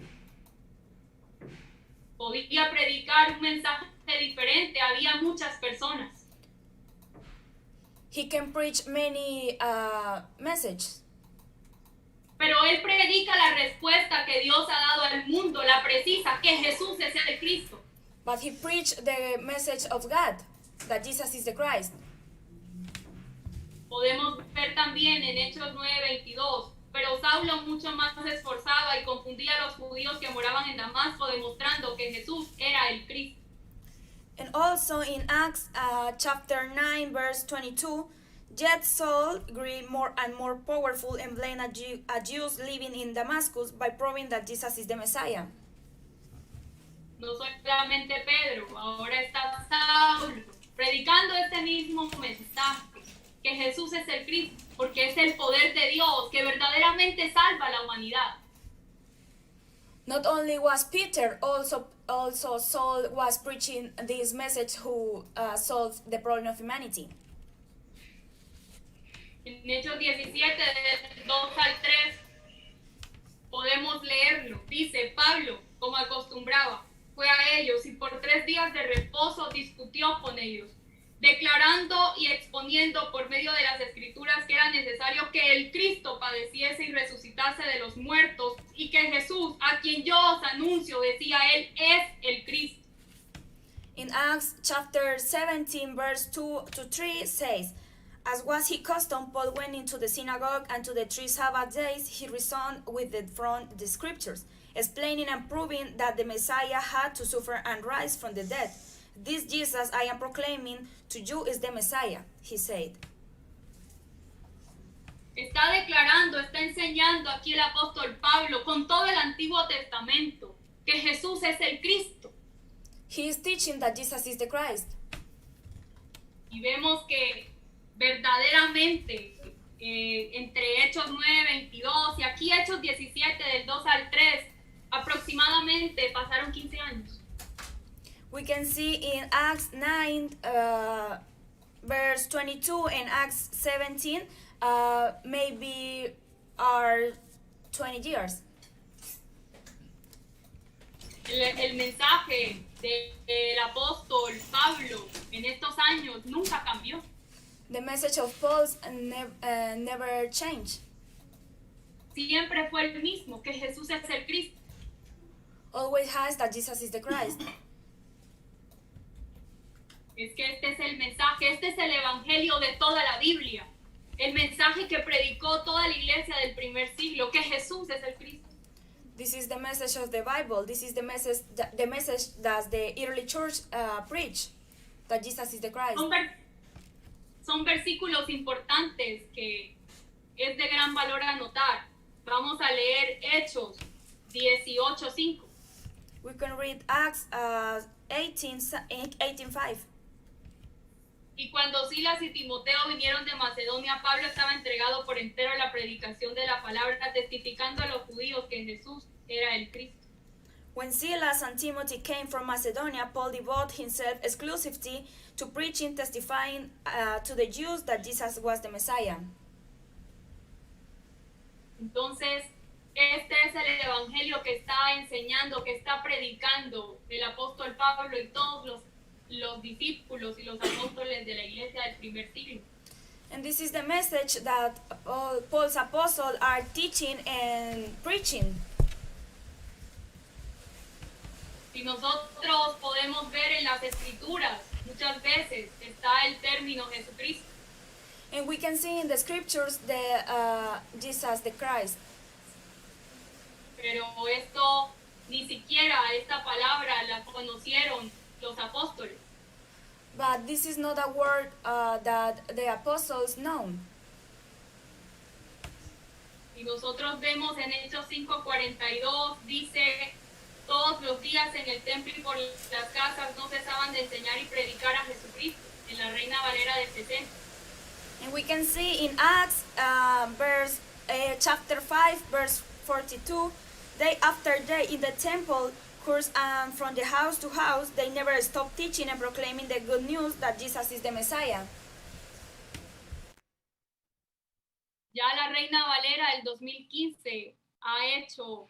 Podía predicar un mensaje diferente, había muchas personas.
He can preach many messages,
Pero él predica la respuesta que Dios ha dado al mundo, la precisa, que Jesús es el Cristo.
but he preached the message of God, that Jesus is the Christ.
Podemos ver también en Hechos 9:22, pero Saulo mucho más se esforzaba y confundía a los judíos que moraban en Damasco, demostrando que Jesús era el Cristo.
And also in Acts chapter 9, verse 22, yet Saul grew more and more powerful and blamed a Jews living in Damascus by proving that Jesus is the Messiah.
No solamente Pedro, ahora está Saulo predicando este mismo mensaje, que Jesús es el Cristo, porque es el poder que verdaderamente salva a la humanidad.
Not only was Peter, also Saul was preaching this message who solved the problem of humanity.
En Hechos 17, del 2 al 3, podemos leerlo. Dice, Pablo, como acostumbraba, fue a ellos y por 3 días de reposo discutió con ellos, declarando y exponiendo por medio de las escrituras que era necesario que el Cristo padeciese y resucitase de los muertos, y que Jesús, a quien yo os anuncio, decía él, es el Cristo.
In Acts chapter 17, verse 2 to 3 says, as was his custom, Paul went into the synagogue, and to the 3 Sabbath days he reasoned with them from the scriptures, explaining and proving that the Messiah had to suffer and rise from the dead. This Jesus I am proclaiming to you is the Messiah, he said.
Está declarando, está enseñando aquí el apóstol Pablo con todo el Antiguo Testamento que Jesús es el Cristo.
He is teaching that Jesus is the Christ.
Y vemos que verdaderamente entre Hechos 9:22 y aquí Hechos 17 del 2 al 3 aproximadamente pasaron 15 años.
We can see in Acts 9, verse 22 and Acts 17, maybe are 20 years.
El mensaje del apóstol Pablo en estos años nunca cambió.
The message of Paul never changed.
Siempre fue el mismo, que Jesús es el Cristo.
Always has that Jesus is the Christ.
Es que este es el mensaje, este es el evangelio de toda la Biblia. El mensaje que predicó toda la iglesia del primer siglo, que Jesús es el Cristo.
This is the message of the Bible. This is the message that the early church preached, that Jesus is the Christ.
Son versículos importantes que es de gran valor anotar. Vamos a leer Hechos 18:5.
We can read Acts 18:5.
Y cuando Silas y Timoteo vinieron de Macedonia, Pablo estaba entregado por entero a la predicación de la palabra, testificando a los judíos que Jesús era el Cristo.
When Silas and Timothy came from Macedonia, Paul devoted himself exclusively to preaching, testifying to the Jews that Jesus was the Messiah.
Entonces, este es el evangelio que está enseñando, que está predicando el apóstol Pablo y todos los discípulos y los apóstoles de la iglesia del primer siglo.
And this is the message that Paul's apostles are teaching and preaching.
Si nosotros podemos ver en las escrituras, muchas veces está el término Jesucristo.
And we can see in the scriptures the Jesus the Christ.
Pero esto, ni siquiera esta palabra la conocieron los apóstoles.
But this is not a word that the apostles know.
Y nosotros vemos en Hechos 5:42, dice, todos los días en el templo y por las casas no cesaban de enseñar y predicar a Jesucristo, en la Reina Valera del 60.
And we can see in Acts chapter 5, verse 42, day after day in the temple course and from the house to house, they never stopped teaching and proclaiming the good news that Jesus is the Messiah.
Ya la Reina Valera del 2015 ha hecho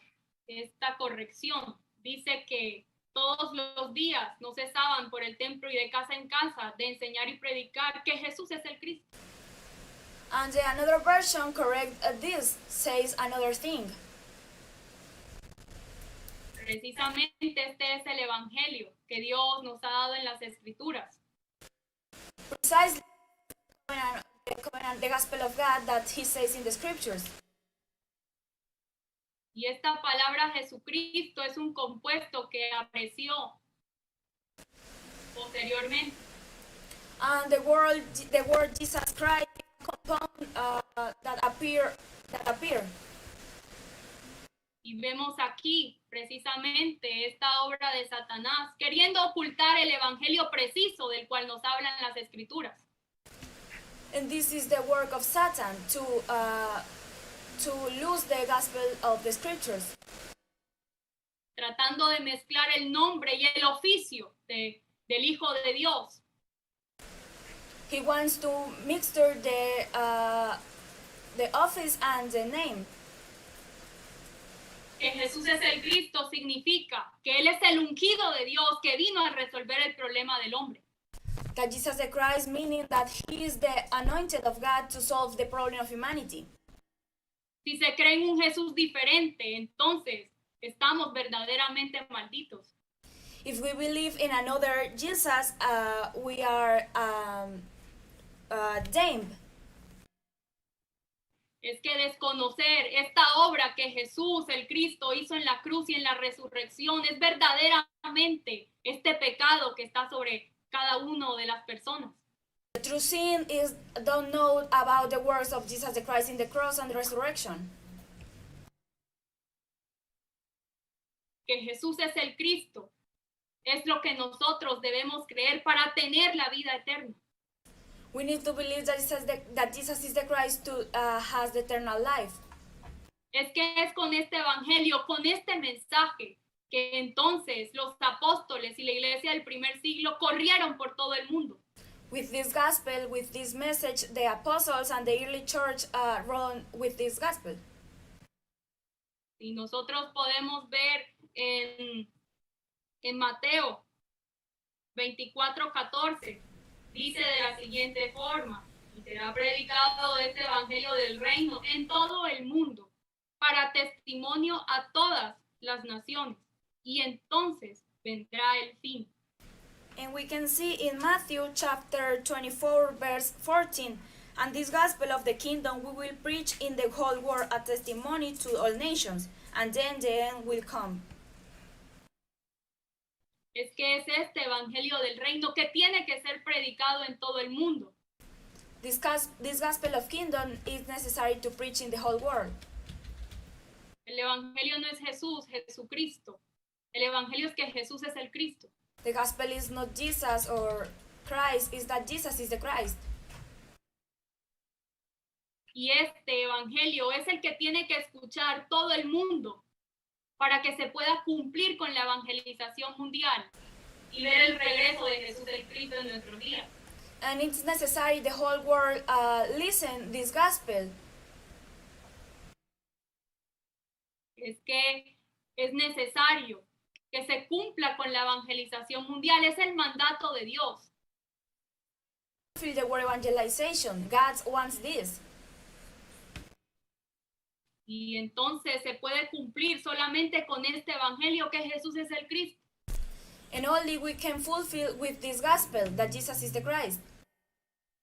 esta corrección. Dice que todos los días no cesaban por el templo y de casa en casa de enseñar y predicar que Jesús es el Cristo.
And another version correct this says another thing.
Precisamente este es el evangelio que Dios nos ha dado en las escrituras.
Precisely the gospel of God that he says in the scriptures.
Y esta palabra Jesucristo es un compuesto que apareció posteriormente.
And the word Jesus Christ compound that appear.
Y vemos aquí precisamente esta obra de Satanás queriendo ocultar el evangelio preciso del cual nos hablan las escrituras.
And this is the work of Satan to to lose the gospel of the scriptures,
tratando de mezclar el nombre y el oficio del Hijo de Dios.
he wants to mixture the office and the name.
Que Jesús es el Cristo significa que Él es el ungido de Dios que vino a resolver el problema del hombre.
That Jesus the Christ, meaning that he is the anointed of God to solve the problem of humanity.
Si se cree en un Jesús diferente, entonces estamos verdaderamente malditos.
If we believe in another Jesus, we are damned.
Es que desconocer esta obra que Jesús, el Cristo, hizo en la cruz y en la resurrección es verdaderamente este pecado que está sobre cada uno de las personas.
The true sin is don't know about the works of Jesus the Christ in the cross and the resurrection.
Que Jesús es el Cristo es lo que nosotros debemos creer para tener la vida eterna.
We need to believe that Jesus is the Christ to has the eternal life.
Es que es con este evangelio, con este mensaje, que entonces los apóstoles y la iglesia del primer siglo corrieron por todo el mundo.
With this gospel, with this message, the apostles and the early church run with this gospel.
Y nosotros podemos ver en Mateo 24:14, dice de la siguiente forma: y será predicado este evangelio del reino en todo el mundo para testimonio a todas las naciones, y entonces vendrá el fin.
And we can see in Matthew chapter 24 verse 14, and this gospel of the kingdom we will preach in the whole world a testimony to all nations, and then the end will come.
Es que es este evangelio del reino que tiene que ser predicado en todo el mundo.
This gospel of kingdom is necessary to preach in the whole world.
El evangelio no es Jesús, Jesucristo. El evangelio es que Jesús es el Cristo.
The gospel is not Jesus or Christ, is that Jesus is the Christ.
Y este evangelio es el que tiene que escuchar todo el mundo para que se pueda cumplir con la evangelización mundial y ver el regreso de Jesús el Cristo en nuestros días.
And it's necessary the whole world listen this gospel.
Es que es necesario que se cumpla con la evangelización mundial. Es el mandato de Dios.
Fulfill the word evangelization. God wants this.
Y entonces se puede cumplir solamente con este evangelio que Jesús es el Cristo.
And only we can fulfill with this gospel that Jesus is the Christ.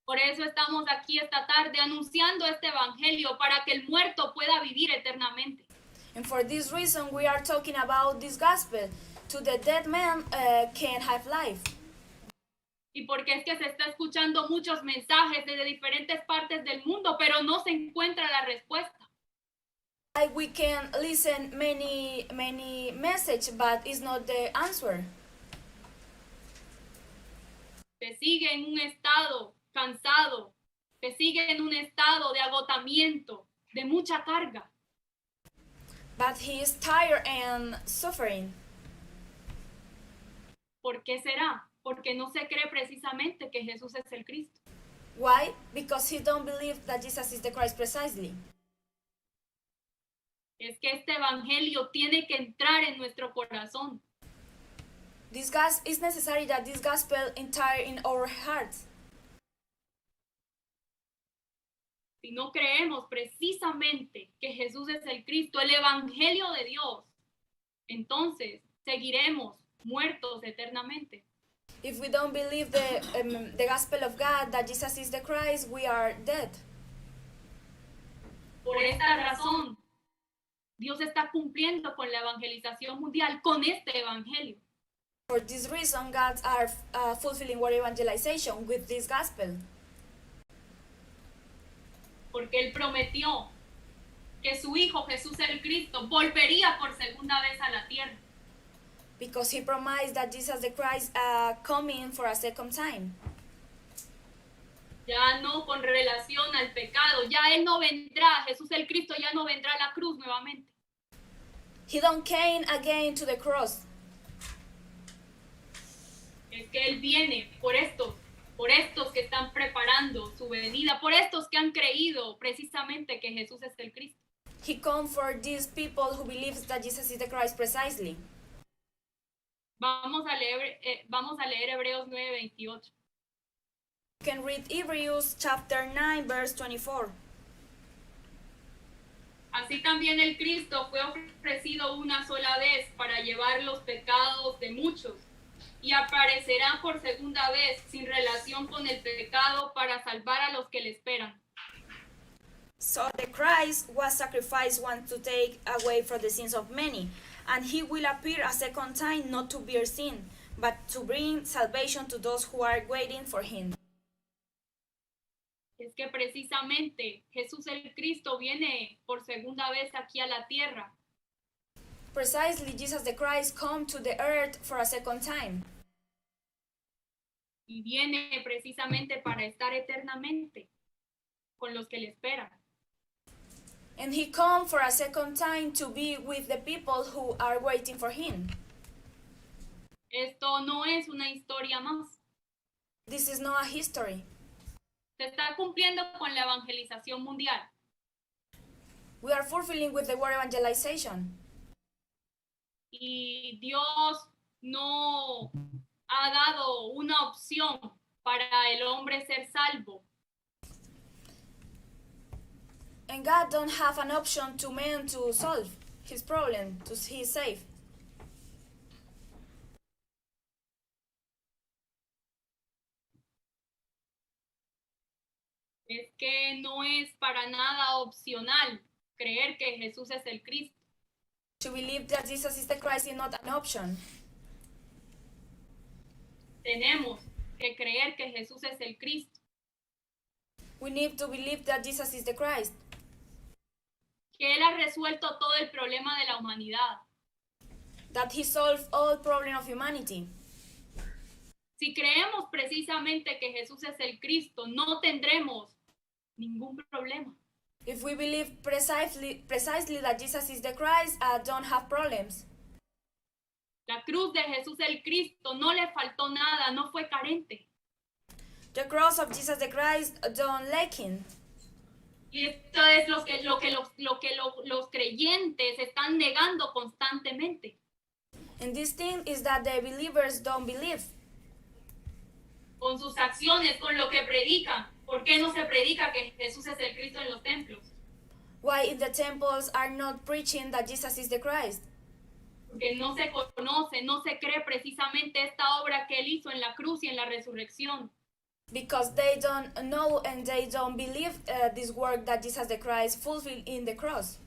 Por eso estamos aquí esta tarde anunciando este evangelio para que el muerto pueda vivir eternamente.
And for this reason we are talking about this gospel. To the dead man can have life.
Y porque es que se está escuchando muchos mensajes desde diferentes partes del mundo, pero no se encuentra la respuesta.
We can listen many messages, but it's not the answer.
Se sigue en un estado cansado, se sigue en un estado de agotamiento, de mucha carga.
But he is tired and suffering.
¿Por qué será? Porque no se cree precisamente que Jesús es el Cristo.
Why? Because he don't believe that Jesus is the Christ precisely.
Es que este evangelio tiene que entrar en nuestro corazón.
It's necessary that this gospel enter in our hearts.
Si no creemos precisamente que Jesús es el Cristo, el evangelio de Dios, entonces seguiremos muertos eternamente.
If we don't believe the gospel of God, that Jesus is the Christ, we are dead.
Por esta razón, Dios está cumpliendo con la evangelización mundial, con este evangelio.
For this reason, God are fulfilling word evangelization with this gospel.
Porque Él prometió que su Hijo Jesús el Cristo volvería por segunda vez a la tierra.
Because he promised that Jesus the Christ coming for a second time.
ya no con relación al pecado, ya Él no vendrá, Jesús el Cristo ya no vendrá a la cruz nuevamente.
He don't came again to the cross.
Es que Él viene por estos que están preparando su venida, por estos que han creído precisamente que Jesús es el Cristo.
He come for these people who believes that Jesus is the Christ precisely.
Vamos a leer Hebreos 9:28.
You can read Hebrews chapter 9 verse 24.
Así también el Cristo fue ofrecido una sola vez para llevar los pecados de muchos y aparecerá por segunda vez sin relación con el pecado para salvar a los que le esperan.
So the Christ was sacrificed once to take away from the sins of many, and he will appear a second time not to bear sin, but to bring salvation to those who are waiting for him.
Es que precisamente Jesús el Cristo viene por segunda vez aquí a la tierra.
Precisely, Jesus the Christ come to the earth for a second time.
Y viene precisamente para estar eternamente con los que le esperan.
And he come for a second time to be with the people who are waiting for him.
Esto no es una historia más.
This is not a history.
Se está cumpliendo con la evangelización mundial.
We are fulfilling with the word evangelization.
Y Dios no ha dado una opción para el hombre ser salvo.
And God don't have an option to man to solve his problem, to he save.
Es que no es para nada opcional creer que Jesús es el Cristo.
To believe that Jesus is the Christ is not an option.
Tenemos que creer que Jesús es el Cristo,
We need to believe that Jesus is the Christ,
que Él ha resuelto todo el problema de la humanidad.
that he solved all problem of humanity.
Si creemos precisamente que Jesús es el Cristo, no tendremos ningún problema.
If we believe precisely that Jesus is the Christ, don't have problems.
La cruz de Jesús el Cristo no le faltó nada, no fue carente.
The cross of Jesus the Christ don't lacking.
Y esto es lo que los creyentes están negando constantemente.
And this thing is that the believers don't believe.
Con sus acciones, con lo que predican. ¿Por qué no se predica que Jesús es el Cristo en los templos?
Why in the temples are not preaching that Jesus is the Christ?
Porque no se conoce, no se cree precisamente esta obra que Él hizo en la cruz y en la resurrección.
Because they don't know and they don't believe this work that Jesus the Christ fulfilled in the cross.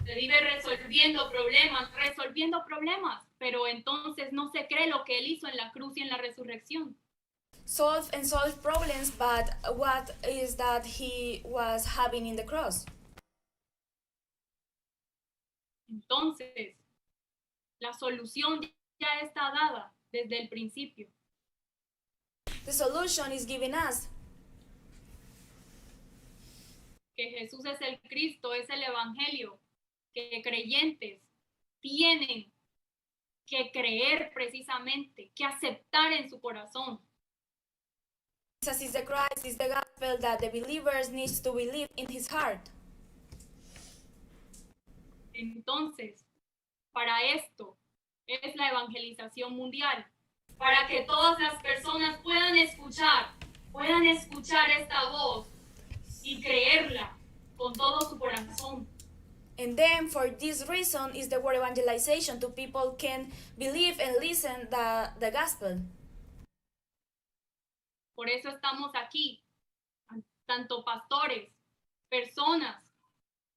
Se vive resolviendo problemas, pero entonces no se cree lo que Él hizo en la cruz y en la resurrección.
Solve problems, but what is that he was having in the cross?
Entonces, la solución ya está dada desde el principio.
The solution is given us.
Que Jesús es el Cristo, es el Evangelio, que creyentes tienen que creer precisamente, que aceptar en su corazón.
Jesus is the Christ, is the gospel that the believers need to believe in his heart.
Entonces, para esto es la evangelización mundial, para que todas las personas puedan escuchar esta voz y creerla con todo su corazón.
And then for this reason is the word evangelization, to people can believe and listen the gospel.
Por eso estamos aquí, tanto pastores, personas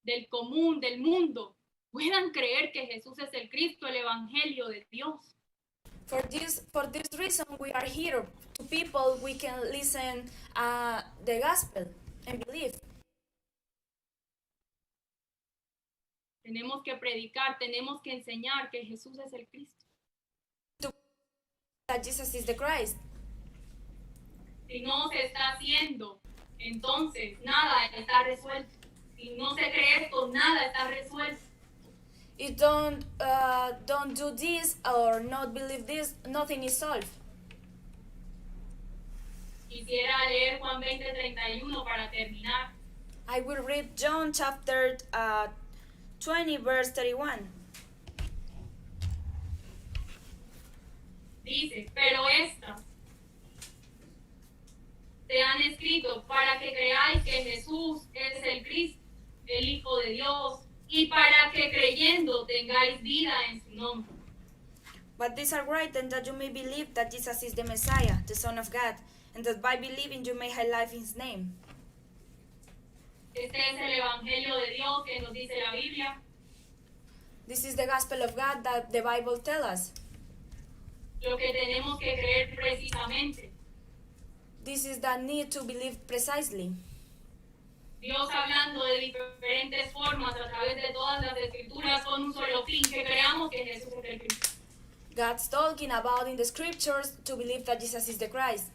del común, del mundo, puedan creer que Jesús es el Cristo, el Evangelio de Dios.
For this reason we are here, to people we can listen the gospel and believe.
Tenemos que predicar, tenemos que enseñar que Jesús es el Cristo.
That Jesus is the Christ.
Si no se está haciendo, entonces nada está resuelto. Si no se cree esto, nada está resuelto.
If don't do this or not believe this, nothing is solved.
Quisiera leer Juan 20:31 para terminar.
I will read John chapter 20 verse 31.
Dice, pero estas te han escrito para que creáis que Jesús es el Cristo, el Hijo de Dios, y para que creyendo tengáis vida en su nombre.
But these are written that you may believe that Jesus is the Messiah, the Son of God, and that by believing you may have life in His name.
Este es el Evangelio de Dios que nos dice la Biblia.
This is the gospel of God that the Bible tells us.
Lo que tenemos que creer precisamente.
This is the need to believe precisely.
Dios hablando de diferentes formas a través de todas las escrituras con un solo fin, que creamos que Jesús es el Cristo.
God's talking about in the scriptures to believe that Jesus is the Christ.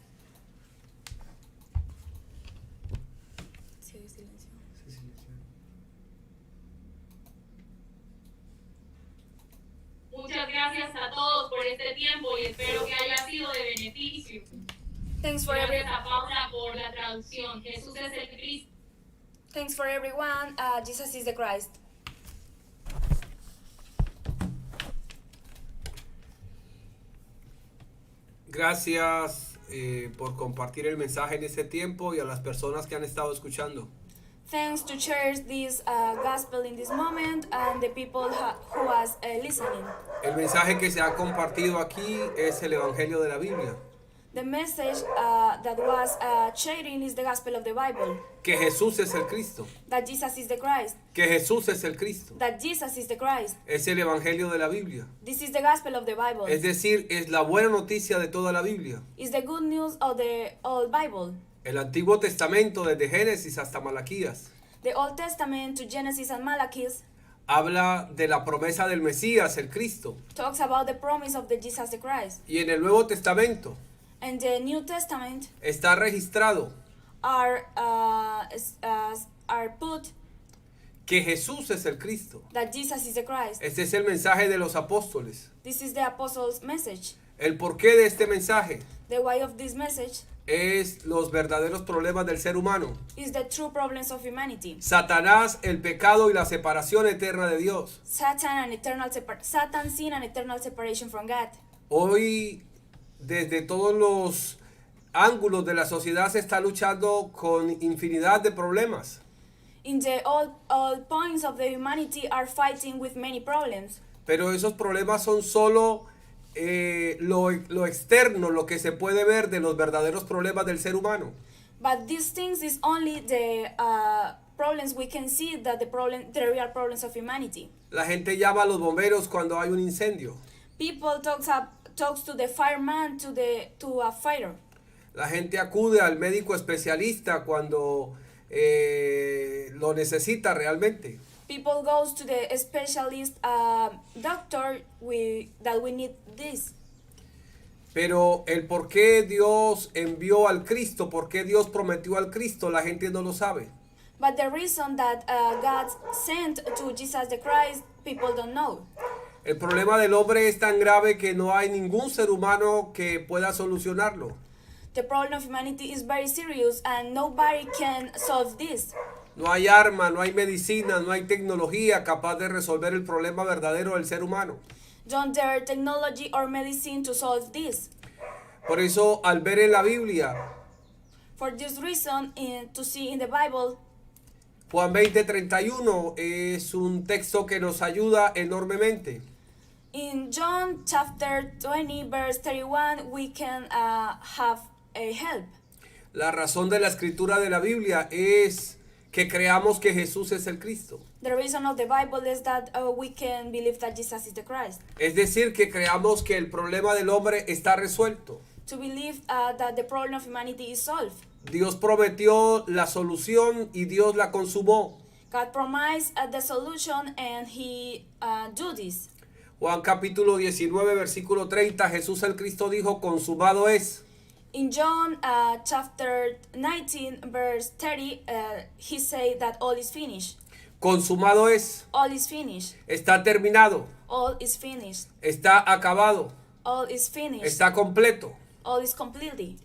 Muchas gracias a todos por este tiempo y espero que haya sido de beneficio.
Thanks for
Gracias a Paula por la traducción. Jesús es el Cristo.
Thanks for everyone. Jesus is the Christ.
Gracias por compartir el mensaje en este tiempo y a las personas que han estado escuchando.
Thanks to share this gospel in this moment and the people who was listening.
El mensaje que se ha compartido aquí es el Evangelio de la Biblia.
The message that was sharing is the gospel of the Bible.
Que Jesús es el Cristo.
That Jesus is the Christ.
Que Jesús es el Cristo.
That Jesus is the Christ.
Es el Evangelio de la Biblia.
This is the gospel of the Bible.
Es decir, es la buena noticia de toda la Biblia.
It's the good news of the old Bible.
El Antiguo Testamento, desde Génesis hasta Malaquías,
The Old Testament to Genesis and Malachi
habla de la promesa del Mesías, el Cristo.
talks about the promise of the Jesus the Christ.
Y en el Nuevo Testamento
And the New Testament
está registrado
are put
que Jesús es el Cristo.
that Jesus is the Christ.
Este es el mensaje de los apóstoles.
This is the apostles' message.
El porqué de este mensaje
The why of this message
es los verdaderos problemas del ser humano.
is the true problems of humanity.
Satanás, el pecado y la separación eterna de Dios.
Satan, sin and eternal separation from God.
Hoy, desde todos los ángulos de la sociedad se está luchando con infinidad de problemas.
In the all points of the humanity are fighting with many problems.
Pero esos problemas son solo lo externo, lo que se puede ver de los verdaderos problemas del ser humano.
But these things is only the problems we can see, that the real problems of humanity.
La gente llama a los bomberos cuando hay un incendio.
People talks to the fireman to a fire.
La gente acude al médico especialista cuando lo necesita realmente.
People goes to the specialist doctor that we need this.
Pero el por qué Dios envió al Cristo, por qué Dios prometió al Cristo, la gente no lo sabe.
But the reason that God sent to Jesus the Christ, people don't know.
El problema del hombre es tan grave que no hay ningún ser humano que pueda solucionarlo.
The problem of humanity is very serious and nobody can solve this.
No hay arma, no hay medicina, no hay tecnología capaz de resolver el problema verdadero del ser humano.
Don't there technology or medicine to solve this.
Por eso, al ver en la Biblia,
For this reason, to see in the Bible,
Juan 20:31 es un texto que nos ayuda enormemente.
in John chapter 20 verse 31, we can have a help.
La razón de la escritura de la Biblia es que creamos que Jesús es el Cristo.
The reason of the Bible is that we can believe that Jesus is the Christ.
Es decir, que creamos que el problema del hombre está resuelto.
To believe that the problem of humanity is solved.
Dios prometió la solución y Dios la consumó.
God promised the solution and He do this.
Juan capítulo 19, versículo 30, Jesús el Cristo dijo, consumado es.
In John chapter 19, verse 30, he said that all is finished.
Consumado es,
All is finished.
está terminado,
All is finished.
está acabado,
All is finished.
está completo.
All is completely.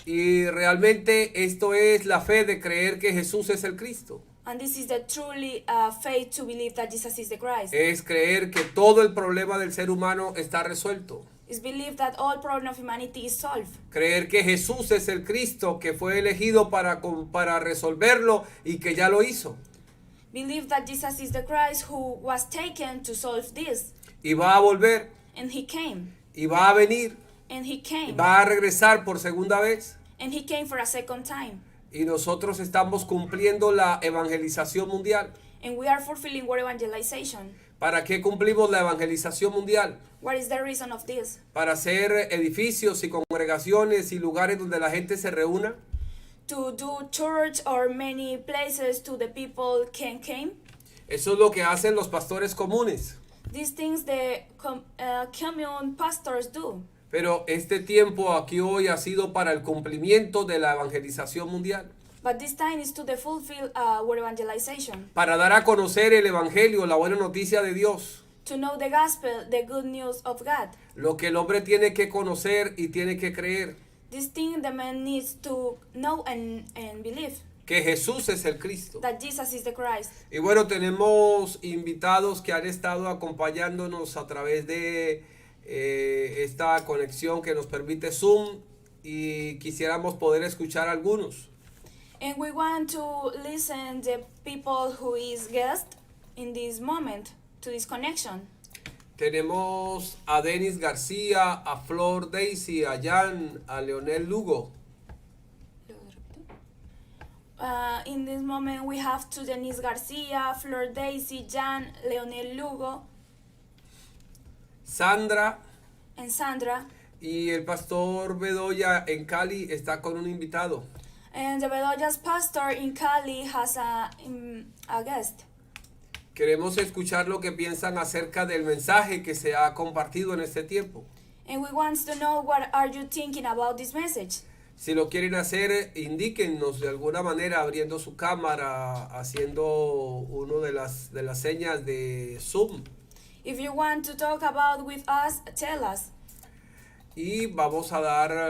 Y realmente esto es la fe de creer que Jesús es el Cristo.
And this is the truly faith to believe that Jesus is the Christ.
Es creer que todo el problema del ser humano está resuelto.
It's believe that all problem of humanity is solved.
Creer que Jesús es el Cristo que fue elegido para resolverlo y que ya lo hizo.
Believe that Jesus is the Christ who was taken to solve this.
Y va a volver,
And he came.
y va a venir,
And he
y
came.
va a regresar por segunda vez.
And he came for a second time.
Y nosotros estamos cumpliendo la evangelización mundial.
And we are fulfilling word evangelization.
¿Para qué cumplimos la evangelización mundial?
What is the reason of this?
Para hacer edificios y congregaciones y lugares donde la gente se reúna.
To do church or many places to the people can came.
Eso es lo que hacen los pastores comunes.
These things the commune pastors do.
Pero este tiempo aquí hoy ha sido para el cumplimiento de la evangelización mundial.
But this time is to the fulfill word evangelization.
Para dar a conocer el evangelio, la buena noticia de Dios.
To know the gospel, the good news of God.
Lo que el hombre tiene que conocer y tiene que creer.
This thing the man needs to know and believe.
Que Jesús es el Cristo.
That Jesus is the Christ.
Y bueno, tenemos invitados que han estado acompañándonos a través de esta conexión que nos permite Zoom y quisiéramos poder escuchar algunos.
And we want to listen the people who is guest in this moment to this connection.
Tenemos a Denis García, a Flor Daisy, a Jan, a Leonel Lugo.
In this moment we have to Denise Garcia, Flor Daisy, Jan, Leonel Lugo,
Sandra
and Sandra.
y el pastor Bedoya en Cali está con un invitado.
And the Bedoya's pastor in Cali has a guest.
Queremos escuchar lo que piensan acerca del mensaje que se ha compartido en este tiempo.
And we want to know what are you thinking about this message.
Si lo quieren hacer, indíquennos de alguna manera abriendo su cámara, haciendo uno de las señas de Zoom.
If you want to talk about with us, tell us.
Y vamos a dar